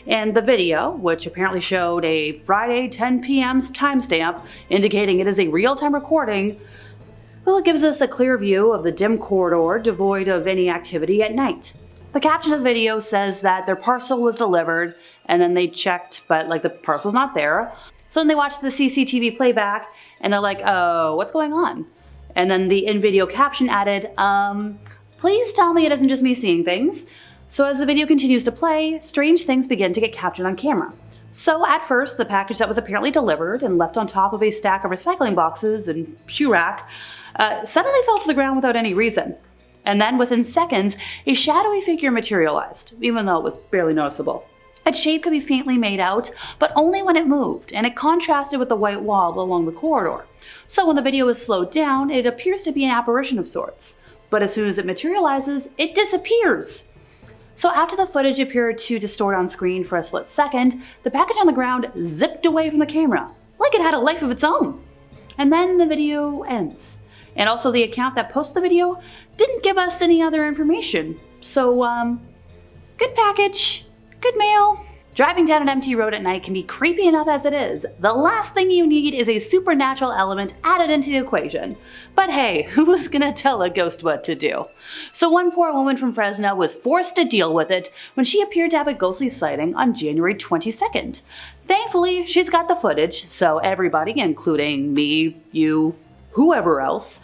And the video, which apparently showed a Friday 10 p.m.'s timestamp indicating it is a real-time recording, well, it gives us a clear view of the dim corridor devoid of any activity at night. The caption of the video says that their parcel was delivered and then they checked, but like the parcel's not there. So then they watched the CCTV playback and they're like, oh, what's going on? And then the in-video caption added, please tell me it isn't just me seeing things. So as the video continues to play, strange things begin to get captured on camera. So at first, the package that was apparently delivered and left on top of a stack of recycling boxes and shoe rack suddenly fell to the ground without any reason. And then within seconds, a shadowy figure materialized, even though it was barely noticeable. Its shape could be faintly made out, but only when it moved, and it contrasted with the white wall along the corridor. So when the video is slowed down, it appears to be an apparition of sorts. But as soon as it materializes, it disappears. So after the footage appeared to distort on screen for a split second, the package on the ground zipped away from the camera, like it had a life of its own. And then the video ends. And also the account that posted the video didn't give us any other information. So, good package, good mail. Driving down an empty road at night can be creepy enough as it is. The last thing you need is a supernatural element added into the equation. But hey, who's gonna tell a ghost what to do? So one poor woman from Fresno was forced to deal with it when she appeared to have a ghostly sighting on January 22nd. Thankfully, she's got the footage, so everybody, including me, you, whoever else,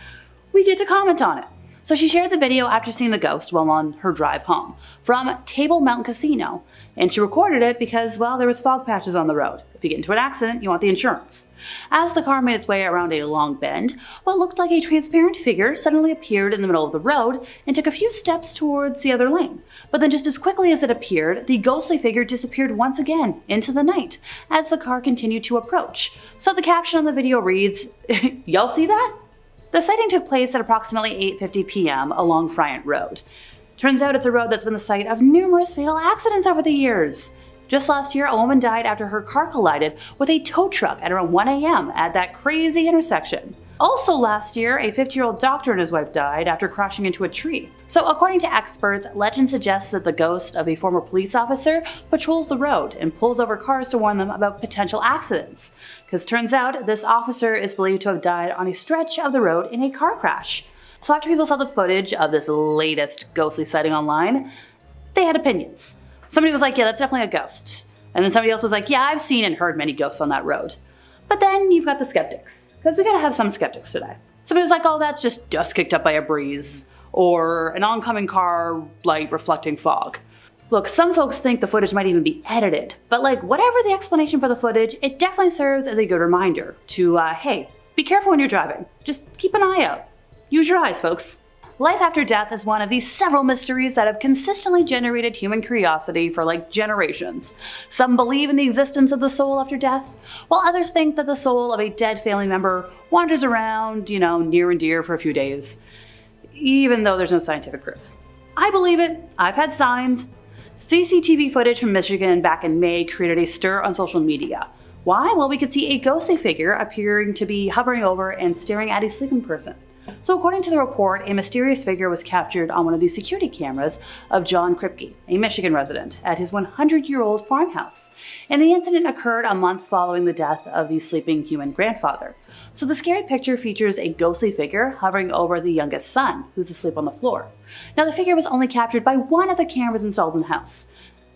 we get to comment on it. So she shared the video after seeing the ghost while on her drive home from Table Mountain Casino, and she recorded it because, well, there was fog patches on the road. If you get into an accident, you want the insurance. As the car made its way around a long bend, what looked like a transparent figure suddenly appeared in the middle of the road and took a few steps towards the other lane. But then just as quickly as it appeared, the ghostly figure disappeared once again into the night as the car continued to approach. So the caption on the video reads, "Y'all see that?" The sighting took place at approximately 8:50 p.m. along Friant Road. Turns out it's a road that's been the site of numerous fatal accidents over the years. Just last year, a woman died after her car collided with a tow truck at around 1 a.m. at that crazy intersection. Also last year, a 50-year-old doctor and his wife died after crashing into a tree. So according to experts, legend suggests that the ghost of a former police officer patrols the road and pulls over cars to warn them about potential accidents. Because turns out, this officer is believed to have died on a stretch of the road in a car crash. So after people saw the footage of this latest ghostly sighting online, they had opinions. Somebody was like, yeah, that's definitely a ghost. And then somebody else was like, yeah, I've seen and heard many ghosts on that road. But then you've got the skeptics, because we gotta have some skeptics today. Somebody was like, oh, that's just dust kicked up by a breeze, or an oncoming car light reflecting fog. Look, some folks think the footage might even be edited, but like, whatever the explanation for the footage, it definitely serves as a good reminder to, hey, be careful when you're driving. Just keep an eye out. Use your eyes, folks. Life after death is one of these several mysteries that have consistently generated human curiosity for like generations. Some believe in the existence of the soul after death, while others think that the soul of a dead family member wanders around, near and dear for a few days, even though there's no scientific proof. I believe it. I've had signs. CCTV footage from Michigan back in May created a stir on social media. Why? Well, we could see a ghostly figure appearing to be hovering over and staring at a sleeping person. So according to the report, a mysterious figure was captured on one of the security cameras of John Kripke, a Michigan resident, at his 100-year-old farmhouse. And the incident occurred a month following the death of the sleeping human grandfather. So the scary picture features a ghostly figure hovering over the youngest son, who's asleep on the floor. Now the figure was only captured by one of the cameras installed in the house,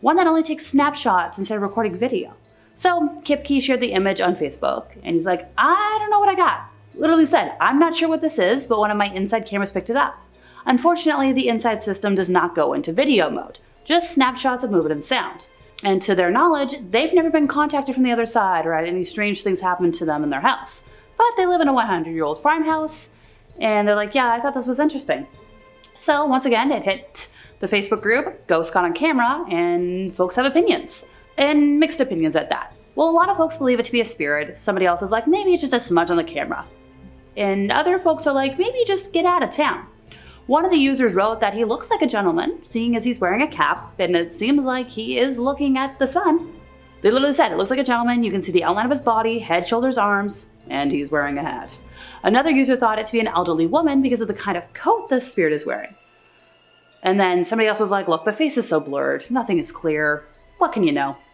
one that only takes snapshots instead of recording video. So Kripke shared the image on Facebook, and he's like, I don't know what I got. Literally said, I'm not sure what this is, but one of my inside cameras picked it up. Unfortunately, the inside system does not go into video mode, just snapshots of movement and sound. And to their knowledge, they've never been contacted from the other side or had any strange things happen to them in their house. But they live in a 100-year-old farmhouse, and they're like, yeah, I thought this was interesting. So once again, it hit the Facebook group, Ghost Caught on Camera, and folks have opinions. And mixed opinions at that. Well, a lot of folks believe it to be a spirit. Somebody else is like, maybe it's just a smudge on the camera. And other folks are like, maybe just get out of town. One of the users wrote that he looks like a gentleman, seeing as he's wearing a cap, and it seems like he is looking at the sun. They literally said, it looks like a gentleman, you can see the outline of his body, head, shoulders, arms, and he's wearing a hat. Another user thought it to be an elderly woman because of the kind of coat the spirit is wearing. And then somebody else was like, look, the face is so blurred, nothing is clear. What can you know?